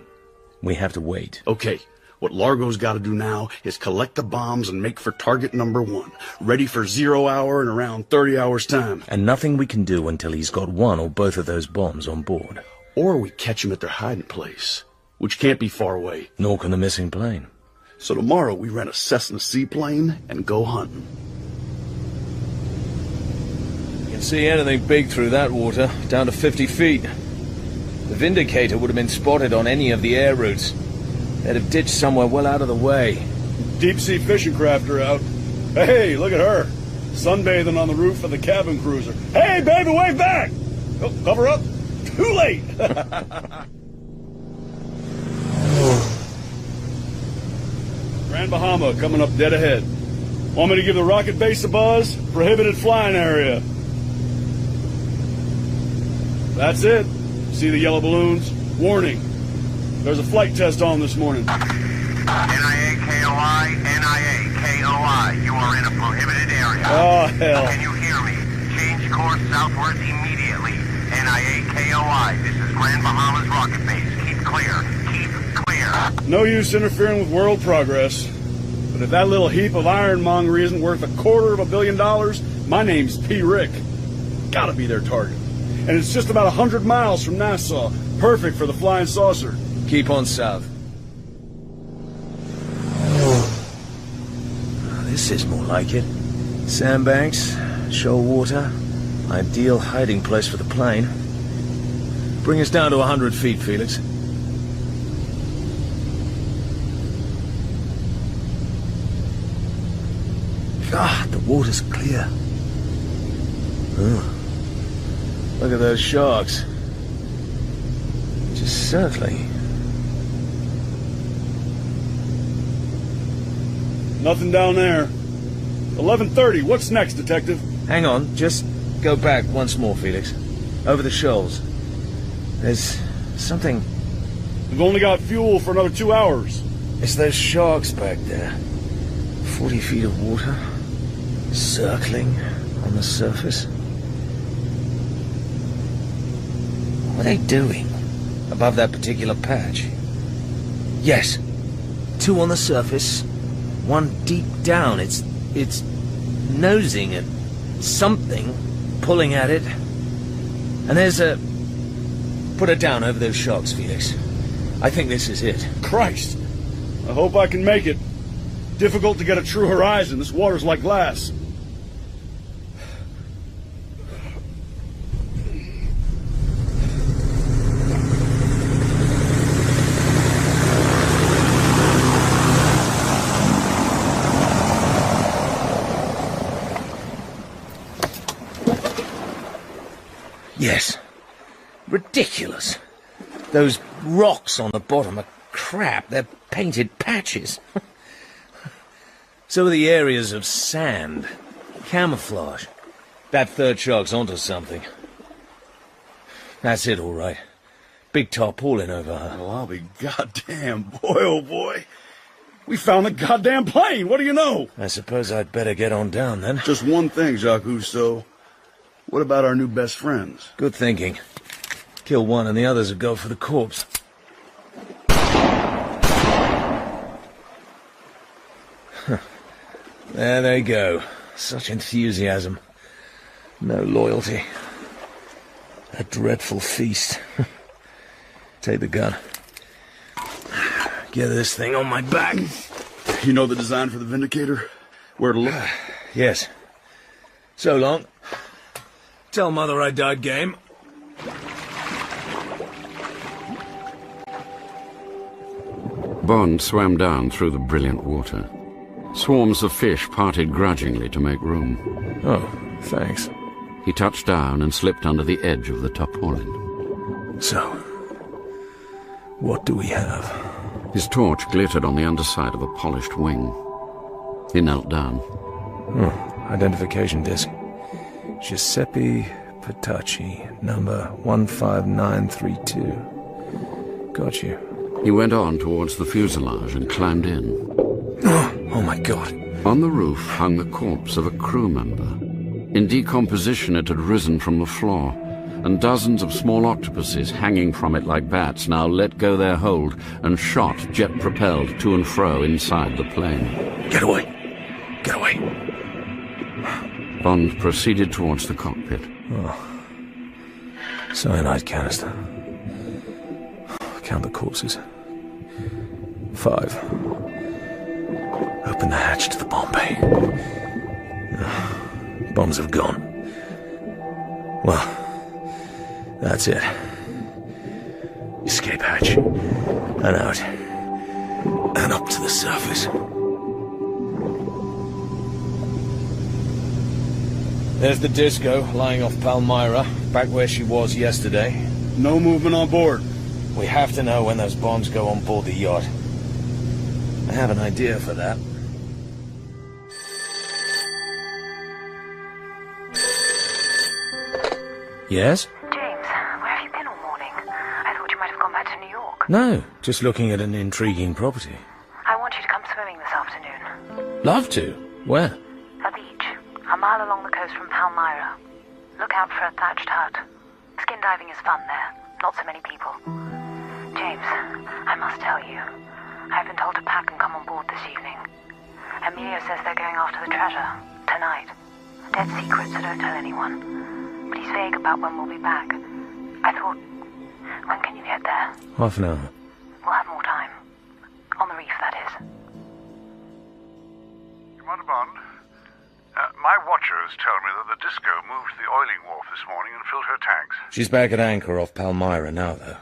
We have to wait. Okay. What Largo's got to do now is collect the bombs and make for target number 1, ready for 0 hour in around 30 hours' time. And nothing we can do until he's got one or both of those bombs on board. Or we catch him at their hiding place, which can't be far away. Nor can the missing plane. So tomorrow we rent a Cessna seaplane and go hunting. You can see anything big through that water, down to 50 feet. The Vindicator would have been spotted on any of the air routes. They'd have ditched somewhere well out of the way. Deep-sea fishing craft are out. Hey, look at her. Sunbathing on the roof of the cabin cruiser. Hey, baby, wave back! Oh, cover up. Too late! Grand Bahama coming up dead ahead. Want me to give the rocket base a buzz? Prohibited flying area. That's it. See the yellow balloons? Warning. There's a flight test on this morning. NIA KOI, NIA KOI. You are in a prohibited area. Oh, hell. Can you hear me? Change course southward immediately. NIA KOI. This is Grand Bahama's rocket base. Keep clear. Keep clear. No use interfering with world progress. But if that little heap of ironmongery isn't worth $250 million, my name's P. Rick. Gotta be their target. And it's just about 100 miles from Nassau. Perfect for the flying saucer. Keep on south. This is more like it. Sandbanks, shoal water, ideal hiding place for the plane. Bring us down to 100 feet, Felix. God, the water's clear. Oh. Look at those sharks. Just circling. Nothing down there. 11:30. What's next, Detective? Hang on. Just go back once more, Felix. Over the shoals. There's something... We've only got fuel for another 2 hours. It's those sharks back there. 40 feet of water. Circling on the surface. What are they doing? Above that particular patch? Yes. 2 on the surface. 1 deep down. It's nosing at something, pulling at it. And there's a... Put it down over those sharks, Felix. I think this is it. Christ! I hope I can make it. Difficult to get a true horizon. This water's like glass. Yes. Ridiculous. Those rocks on the bottom are crap. They're painted patches. So are the areas of sand. Camouflage. That third shark's onto something. That's it, all right. Big tarpaulin over her. Well, I'll be goddamn, boy, oh boy. We found the goddamn plane. What do you know? I suppose I'd better get on down, then. Just one thing, Jacques Cousteau. What about our new best friends? Good thinking. Kill one and the others will go for the corpse. There they go. Such enthusiasm. No loyalty. A dreadful feast. Take the gun. Get this thing on my back. You know the design for the Vindicator? Where to look? Yes. So long. Tell Mother I died game. Bond swam down through the brilliant water. Swarms of fish parted grudgingly to make room. Oh, thanks. He touched down and slipped under the edge of the tarpaulin. So, what do we have? His torch glittered on the underside of a polished wing. He knelt down. Identification disc. Giuseppe Petacci, number 15932. Got you. He went on towards the fuselage and climbed in. Oh my God. On the roof hung the corpse of a crew member. In decomposition it had risen from the floor, and dozens of small octopuses hanging from it like bats now let go their hold and shot, jet-propelled, to and fro inside the plane. Get away! Get away! Bond proceeded towards the cockpit. Cyanide canister. Count the corpses. 5. Open the hatch to the bomb bay. Bombs have gone. Well, that's it. Escape hatch. And out. And up to the surface. There's the disco, lying off Palmyra, back where she was yesterday. No movement on board. We have to know when those bombs go on board the yacht. I have an idea for that. Yes? James, where have you been all morning? I thought you might have gone back to New York. No, just looking at an intriguing property. I want you to come swimming this afternoon. Love to. Where? A beach, a mile along the coast from Palmyra. Look out for a thatched hut. Skin diving is fun there. Not so many people. James, I must tell you, I've been told to pack and come on board this evening. Emilio says they're going after the treasure, tonight. Dead secret, so don't tell anyone. But he's vague about when we'll be back. I thought, when can you get there? Half an hour. We'll have more time. On the reef, that is. Commander Bond, my watchers tell me that the Disco moved to the oiling wharf this morning and filled her tanks. She's back at anchor off Palmyra now, though.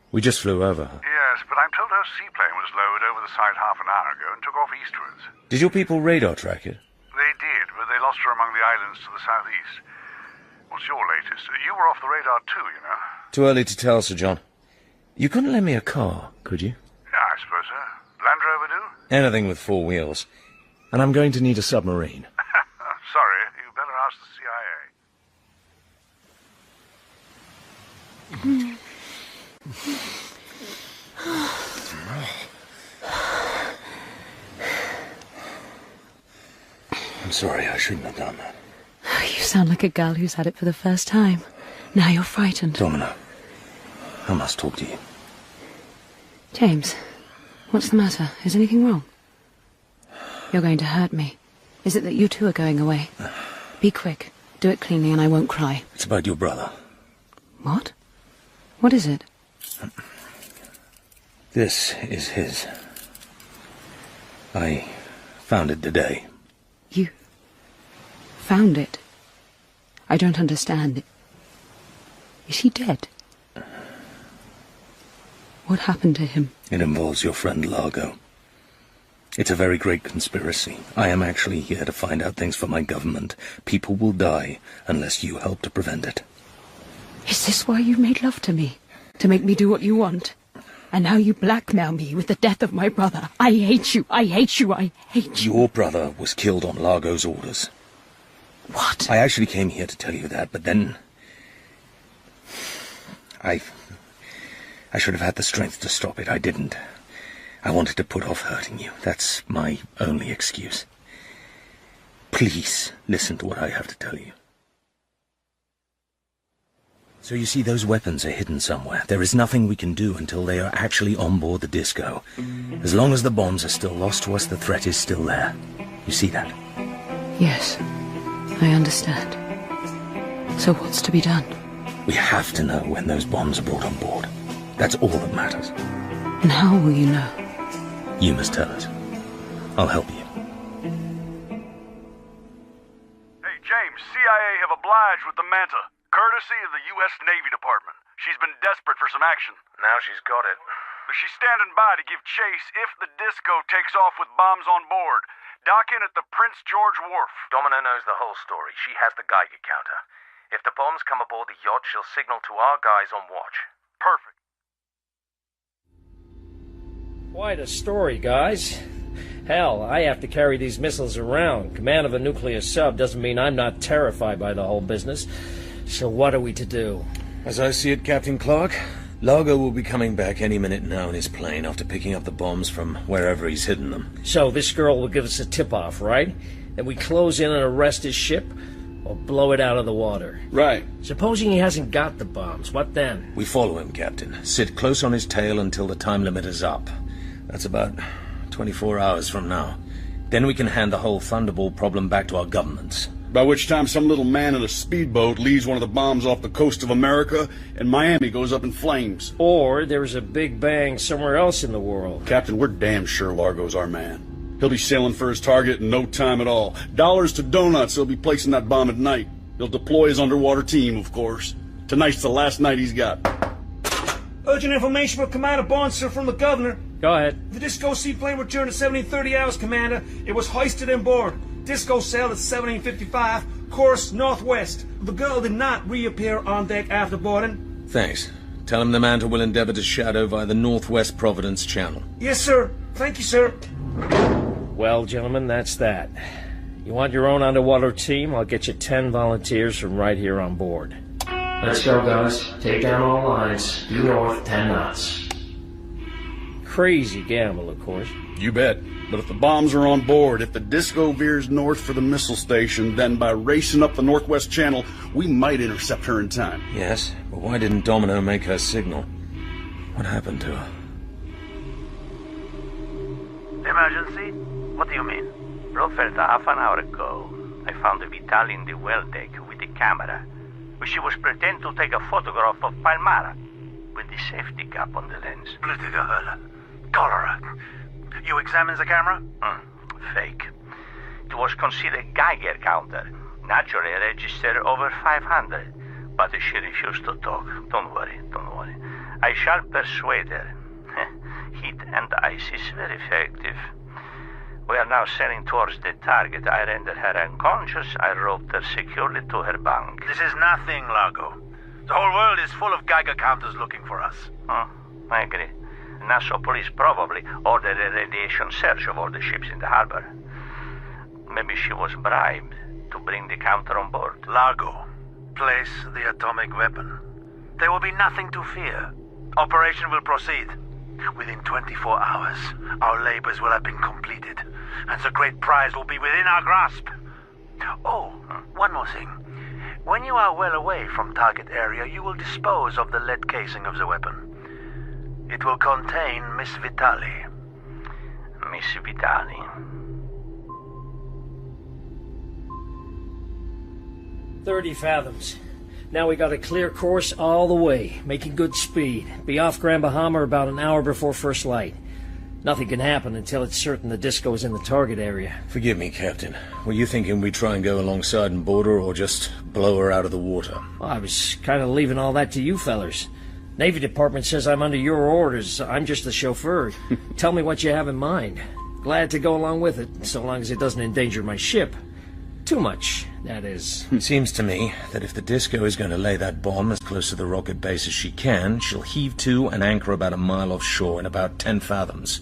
We just flew over her. Yes, but I'm told her seaplane was lowered over the side half an hour ago and took off eastwards. Did your people radar track it? They did, but they lost her among the islands to the southeast. What's your latest? You were off the radar too, you know. Too early to tell, Sir John. You couldn't lend me a car, could you? Yeah, I suppose so. Land Rover do? Anything with 4 wheels. And I'm going to need a submarine. Sorry, you better ask the CIA. I'm sorry, I shouldn't have done that. You sound like a girl who's had it for the first time. Now you're frightened. Domino, I must talk to you. James, what's the matter? Is anything wrong? You're going to hurt me. Is it that you two are going away? Be quick. Do it cleanly and I won't cry. It's about your brother. What? What is it? This is his. I found it today. You found it? I don't understand. Is he dead? What happened to him? It involves your friend Largo. It's a very great conspiracy. I am actually here to find out things for my government. People will die unless you help to prevent it. Is this why you made love to me? To make me do what you want? And now you blackmail me with the death of my brother. I hate you, I hate you, I hate you. Your brother was killed on Largo's orders. What? I actually came here to tell you that, but then... I should have had the strength to stop it. I didn't. I wanted to put off hurting you. That's my only excuse. Please listen to what I have to tell you. So you see, those weapons are hidden somewhere. There is nothing we can do until they are actually on board the Disco. As long as the bombs are still lost to us, the threat is still there. You see that? Yes, I understand. So what's to be done? We have to know when those bombs are brought on board. That's all that matters. And how will you know? You must tell us. I'll help you. Hey, James, CIA have obliged with the Manta, courtesy of the U.S. Navy Department. She's been desperate for some action. Now she's got it. But she's standing by to give chase if the Disco takes off with bombs on board. Dock in at the Prince George Wharf. Domino knows the whole story. She has the Geiger counter. If the bombs come aboard the yacht, she'll signal to our guys on watch. Perfect. Quite a story, guys. Hell, I have to carry these missiles around. Command of a nuclear sub doesn't mean I'm not terrified by the whole business. So what are we to do? As I see it, Captain Clark, Largo will be coming back any minute now in his plane after picking up the bombs from wherever he's hidden them. So this girl will give us a tip-off, right? Then we close in and arrest his ship, or blow it out of the water. Right. Supposing he hasn't got the bombs, what then? We follow him, Captain. Sit close on his tail until the time limit is up. That's about 24 hours from now. Then we can hand the whole Thunderball problem back to our governments. By which time some little man in a speedboat leaves one of the bombs off the coast of America, and Miami goes up in flames. Or there's a big bang somewhere else in the world. Captain, we're damn sure Largo's our man. He'll be sailing for his target in no time at all. Dollars to donuts, he'll be placing that bomb at night. He'll deploy his underwater team, of course. Tonight's the last night he's got. Urgent information for Commander Barnes, sir, from the governor. Go ahead. The Disco seaplane returned at 17:30 hours, Commander. It was hoisted on board. Disco sailed at 17:55, course northwest. The girl did not reappear on deck after boarding. Thanks. Tell him the Manta will endeavor to shadow via the Northwest Providence Channel. Yes, sir. Thank you, sir. Well, gentlemen, that's that. You want your own underwater team? I'll get you 10 volunteers from right here on board. Let's go, guys. Take down all lines. Due north, 10 knots. Crazy gamble, of course. You bet. But if the bombs are on board, if the Disco veers north for the missile station, then by racing up the Northwest Channel, we might intercept her in time. Yes, but why didn't Domino make her signal? What happened to her? Emergency? What do you mean? Blofeld, half an hour ago, I found Vitali in the well deck with the camera. She was pretending to take a photograph of Palmara with the safety cap on the lens. Bloody hell. Cholera. You examined the camera? Fake. It was considered Geiger counter. Naturally, I registered over 500. But she refused to talk. Don't worry. I shall persuade her. Heat and ice is very effective. We are now sailing towards the target. I rendered her unconscious. I roped her securely to her bunk. This is nothing, Largo. The whole world is full of Geiger counters looking for us. I agree. Nassau police probably ordered a radiation search of all the ships in the harbor. Maybe she was bribed to bring the counter on board. Largo, place the atomic weapon. There will be nothing to fear. Operation will proceed. Within 24 hours, our labors will have been completed, and the great prize will be within our grasp. Oh, one more thing. When you are well away from target area, you will dispose of the lead casing of the weapon. It will contain Miss Vitali. Miss Vitali. "30 fathoms. Now we got a clear course all the way, making good speed. Be off Grand Bahama about an hour before first light. Nothing can happen until it's certain the Disco is in the target area." Forgive me, Captain. Were you thinking we'd try and go alongside and board her, or just blow her out of the water? Well, I was kind of leaving all that to you fellers. Navy Department says I'm under your orders. I'm just the chauffeur. Tell me what you have in mind. Glad to go along with it, so long as it doesn't endanger my ship. Too much, that is. It seems to me that if the Disco is going to lay that bomb as close to the rocket base as she can, she'll heave to and anchor about a mile offshore in about 10 fathoms.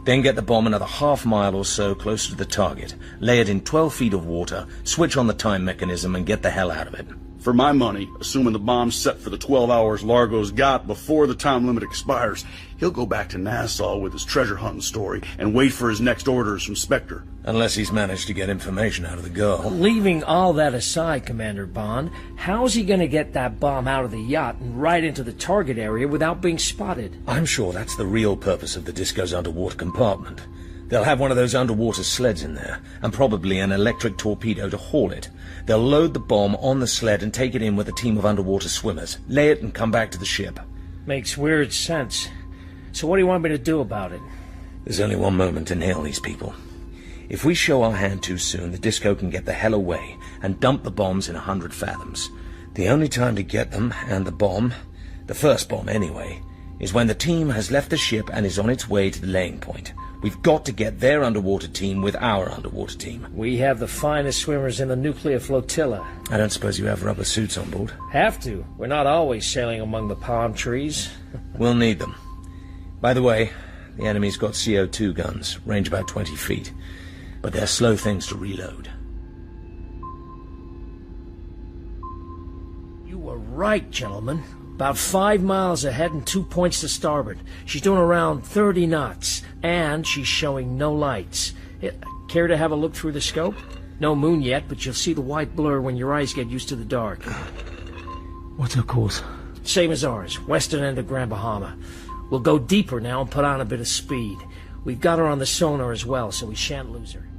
Then get the bomb another half mile or so closer to the target, lay it in 12 feet of water, switch on the time mechanism, and get the hell out of it. For my money, assuming the bomb's set for the 12 hours Largo's got before the time limit expires, he'll go back to Nassau with his treasure hunting story and wait for his next orders from Spectre. Unless he's managed to get information out of the girl. Leaving all that aside, Commander Bond, how's he going to get that bomb out of the yacht and right into the target area without being spotted? I'm sure that's the real purpose of the Disco's underwater compartment. They'll have one of those underwater sleds in there, and probably an electric torpedo to haul it. They'll load the bomb on the sled and take it in with a team of underwater swimmers, lay it and come back to the ship. Makes weird sense. So what do you want me to do about it? There's only one moment to nail these people. If we show our hand too soon, the disco can get the hell away and dump the bombs in 100 fathoms. The only time to get them, and the bomb, the first bomb anyway, is when the team has left the ship and is on its way to the laying point. We've got to get their underwater team with our underwater team. We have the finest swimmers in the nuclear flotilla. I don't suppose you have rubber suits on board? Have to. We're not always sailing among the palm trees. We'll need them. By the way, the enemy's got CO2 guns, range about 20 feet. But they're slow things to reload. You were right, gentlemen. About 5 miles ahead and 2 points to starboard. She's doing around 30 knots, and she's showing no lights. Care to have a look through the scope? No moon yet, but you'll see the white blur when your eyes get used to the dark. What's her course? Same as ours, western end of Grand Bahama. We'll go deeper now and put on a bit of speed. We've got her on the sonar as well, so we shan't lose her.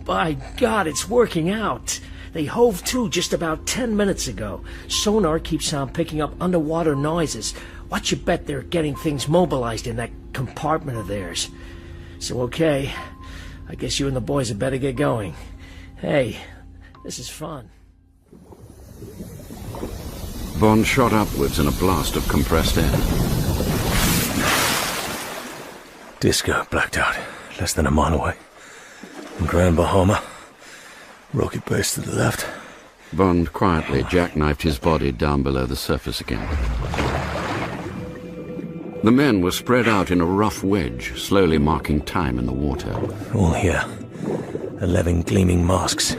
By God, it's working out. They hove to just about 10 minutes ago. Sonar keeps on picking up underwater noises. What you bet they're getting things mobilized in that compartment of theirs? So, okay, I guess you and the boys had better get going. Hey, this is fun. Bond shot upwards in a blast of compressed air. Disco blacked out, less than a mile away. In Grand Bahama, rocket base to the left. Bond quietly jackknifed his body down below the surface again. The men were spread out in a rough wedge, slowly marking time in the water. All here. 11 gleaming masks.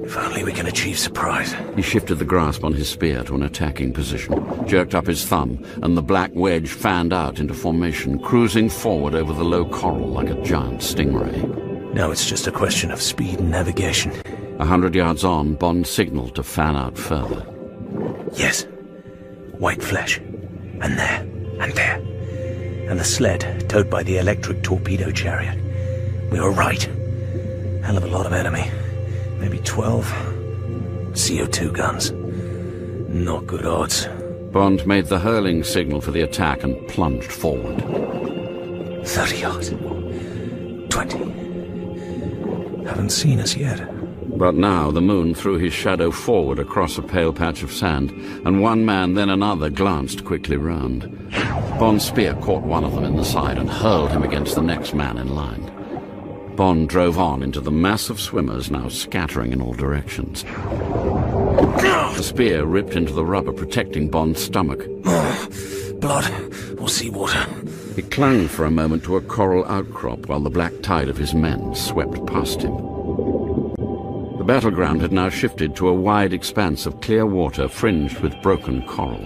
If only we can achieve surprise. He shifted the grasp on his spear to an attacking position, jerked up his thumb, and the black wedge fanned out into formation, cruising forward over the low coral like a giant stingray. Now it's just a question of speed and navigation. 100 yards on, Bond signaled to fan out further. Yes. White flesh. And there. And there. And the sled, towed by the electric torpedo chariot. We were right. Hell of a lot of enemy. Maybe 12. CO2 guns. Not good odds. Bond made the hurling signal for the attack and plunged forward. 30 yards. 20. Haven't seen us yet. But now the moon threw his shadow forward across a pale patch of sand, and one man, then another, glanced quickly round. Bond's spear caught one of them in the side and hurled him against the next man in line. Bond drove on into the mass of swimmers now scattering in all directions. The spear ripped into the rubber protecting Bond's stomach. Blood or seawater. He clung for a moment to a coral outcrop while the black tide of his men swept past him. The battleground had now shifted to a wide expanse of clear water fringed with broken coral.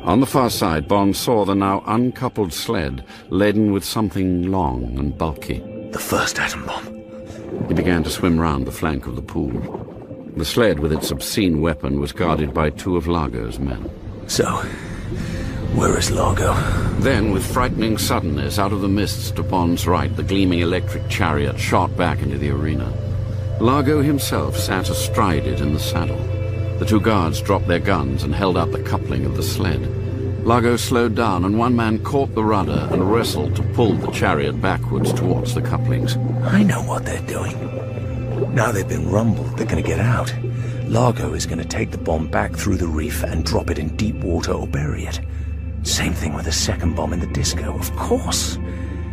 On the far side, Bond saw the now uncoupled sled laden with something long and bulky. The first atom bomb. He began to swim round the flank of the pool. The sled with its obscene weapon was guarded by 2 of Largo's men. So, where is Largo? Then, with frightening suddenness, out of the mists to Bond's right, the gleaming electric chariot shot back into the arena. Largo himself sat astride it in the saddle. The 2 guards dropped their guns and held out the coupling of the sled. Largo slowed down, and one man caught the rudder and wrestled to pull the chariot backwards towards the couplings. I know what they're doing. Now they've been rumbled, they're going to get out. Largo is going to take the bomb back through the reef and drop it in deep water or bury it. Same thing with the second bomb in the disco, of course.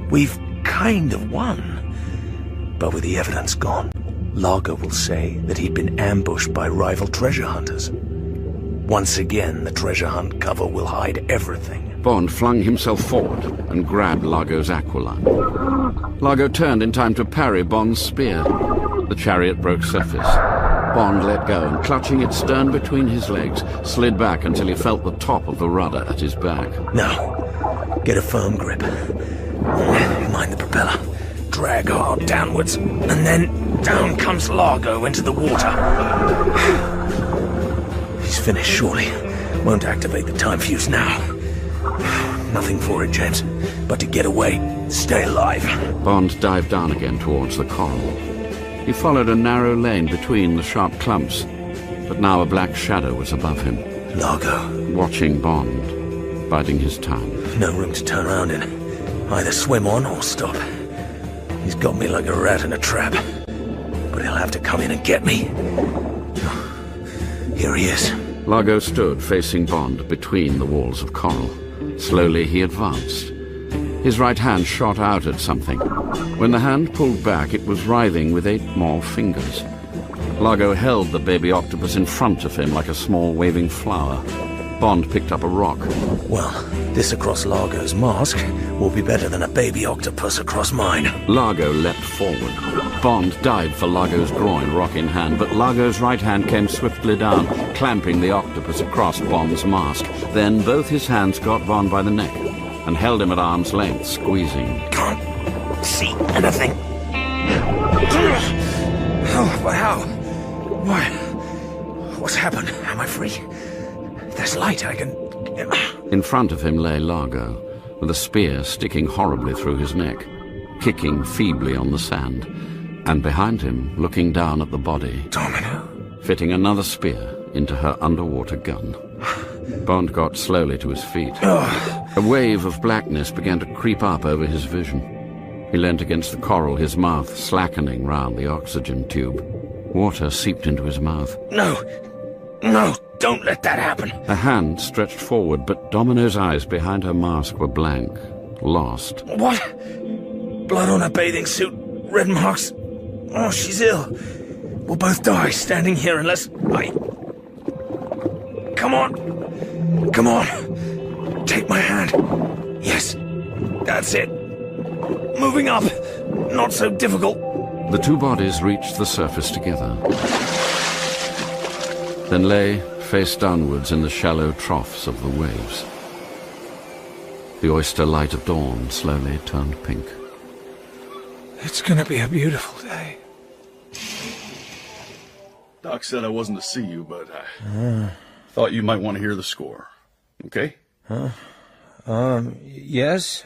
We've kind of won. But with the evidence gone, Largo will say that he'd been ambushed by rival treasure hunters. Once again, the treasure hunt cover will hide everything. Bond flung himself forward and grabbed Largo's aquiline. Largo turned in time to parry Bond's spear. The chariot broke surface. Bond let go and, clutching its stern between his legs, slid back until he felt the top of the rudder at his back. Now, get a firm grip. Mind the propeller. Drag hard downwards, and then down comes Largo into the water. He's finished, surely. Won't activate the time fuse now. Nothing for it, James, but to get away, stay alive. Bond dived down again towards the coral. He followed a narrow lane between the sharp clumps, but now a black shadow was above him. Largo. Watching Bond, biding his time. No room to turn around in. Either swim on or stop. He's got me like a rat in a trap. But he'll have to come in and get me. Here he is. Largo stood facing Bond between the walls of coral. Slowly he advanced. His right hand shot out at something. When the hand pulled back, it was writhing with 8 more fingers. Largo held the baby octopus in front of him like a small waving flower. Bond picked up a rock. Well, this across Largo's mask will be better than a baby octopus across mine. Largo leapt forward. Bond dived for Largo's groin, rock in hand, but Largo's right hand came swiftly down, clamping the octopus across Bond's mask. Then both his hands got Bond by the neck and held him at arm's length, squeezing. Can't see anything. How? Why? What's happened? Am I free? There's light, I can... In front of him lay Largo, with a spear sticking horribly through his neck, kicking feebly on the sand, and behind him, looking down at the body, Domino, fitting another spear into her underwater gun. Bond got slowly to his feet. A wave of blackness began to creep up over his vision. He leant against the coral, his mouth slackening round the oxygen tube. Water seeped into his mouth. No, don't let that happen. A hand stretched forward, but Domino's eyes behind her mask were blank, lost. What? Blood on her bathing suit, red marks. Oh, she's ill. We'll both die standing here unless I... Come on. Take my hand. Yes, that's it. Moving up. Not so difficult. The 2 bodies reached the surface together, then lay face downwards in the shallow troughs of the waves. The oyster light of dawn slowly turned pink. It's gonna be a beautiful day. Doc said I wasn't to see you, but I thought you might want to hear the score. Okay? Yes?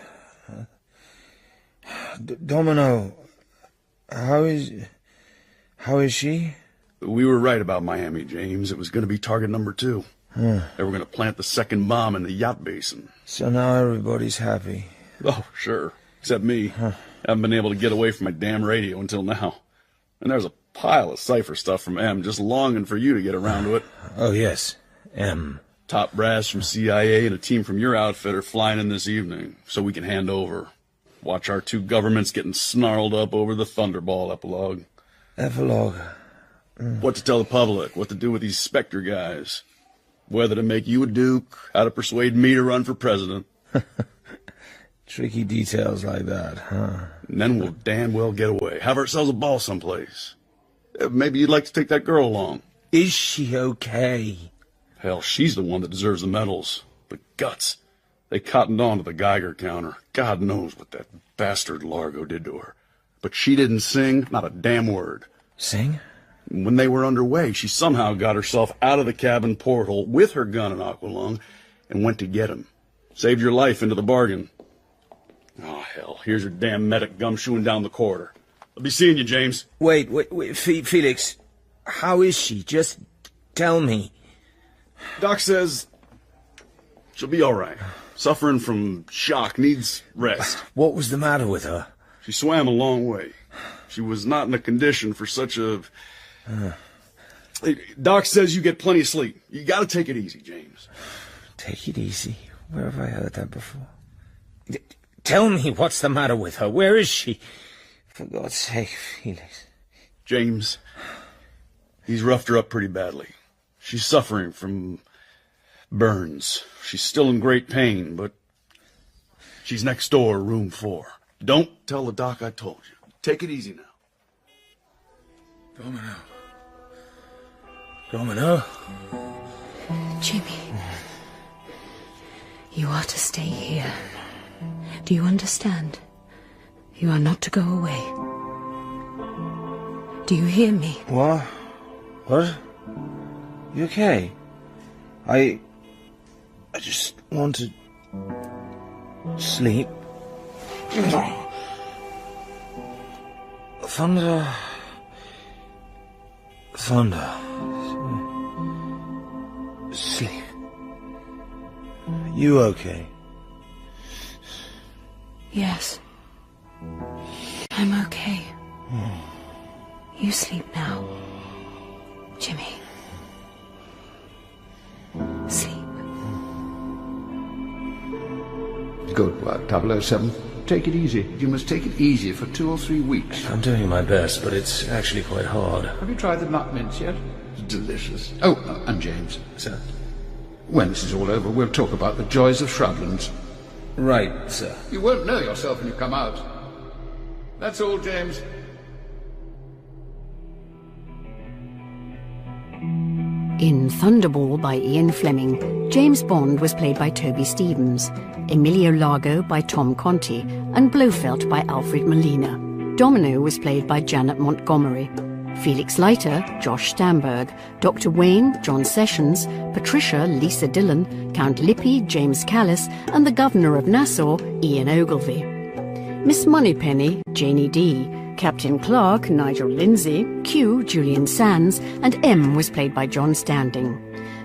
Domino, how is she? We were right about Miami, James. It was going to be target number 2. They were going to plant the second bomb in the yacht basin. So now everybody's happy. Oh, sure. Except me. Haven't been able to get away from my damn radio until now. And there's a pile of cipher stuff from M just longing for you to get around to it. Oh, yes. M. Top brass from CIA and a team from your outfit are flying in this evening, so we can hand over. Watch our 2 governments getting snarled up over the Thunderball epilogue. Epilogue. What to tell the public, what to do with these Spectre guys. Whether to make you a duke, how to persuade me to run for president. Tricky details like that, huh? And then we'll damn well get away. Have ourselves a ball someplace. Maybe you'd like to take that girl along. Is she okay? Hell, she's the one that deserves the medals. The guts. They cottoned on to the Geiger counter. God knows what that bastard Largo did to her. But she didn't sing, not a damn word. Sing? When they were underway, she somehow got herself out of the cabin porthole with her gun and aqualung and went to get him. Saved your life into the bargain. Oh, hell, here's your damn medic gumshoeing down the corridor. I'll be seeing you, James. Wait, Felix, how is she? Just tell me. Doc says she'll be all right. Suffering from shock, needs rest. What was the matter with her? She swam a long way. She was not in a condition for such a... Doc says you get plenty of sleep. You gotta take it easy, James. Take it easy? Where have I heard that before? Tell me what's the matter with her. Where is she? For God's sake, Felix. James, he's roughed her up pretty badly. She's suffering from burns. She's still in great pain, but she's next door, room 4. Don't tell the doc I told you. Take it easy now. Domino. Jimmy, you are to stay here. Do you understand? You are not to go away. Do you hear me? What? You okay? I just wanted... Sleep. Thunder. Sleep. You okay? Yes. I'm okay. You sleep now, Jimmy. Sleep. Good work, 007. Take it easy. You must take it easy for 2 or 3 weeks. I'm doing my best, but it's actually quite hard. Have you tried the nut mince yet? It's delicious. Oh, and James. Sir? When this is all over, we'll talk about the joys of shrublands. Right, sir. You won't know yourself when you come out. That's all, James. In Thunderball by Ian Fleming, James Bond was played by Toby Stevens, Emilio Largo by Tom Conti, and Blofeld by Alfred Molina. Domino was played by Janet Montgomery. Felix Leiter, Josh Stamberg, Dr. Wayne, John Sessions, Patricia, Lisa Dillon, Count Lippy, James Callis, and the Governor of Nassau, Ian Ogilvy. Miss Moneypenny, Janie D., Captain Clark, Nigel Lindsay, Q, Julian Sands, and M was played by John Standing.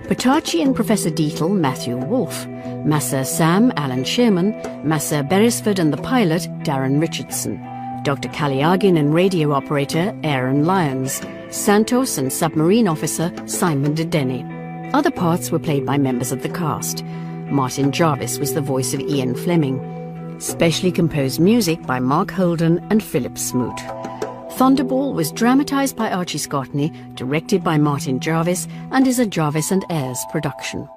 Patachi and Professor Deetle, Matthew Wolfe. Massa Sam, Alan Sherman. Massa Beresford and the pilot, Darren Richardson. Dr. Kaliagin and radio operator, Aaron Lyons. Santos and submarine officer, Simon de Denny. Other parts were played by members of the cast. Martin Jarvis was the voice of Ian Fleming. Specially composed music by Mark Holden and Philip Smoot. Thunderball was dramatised by Archie Scotney, directed by Martin Jarvis, and is a Jarvis and Ayres production.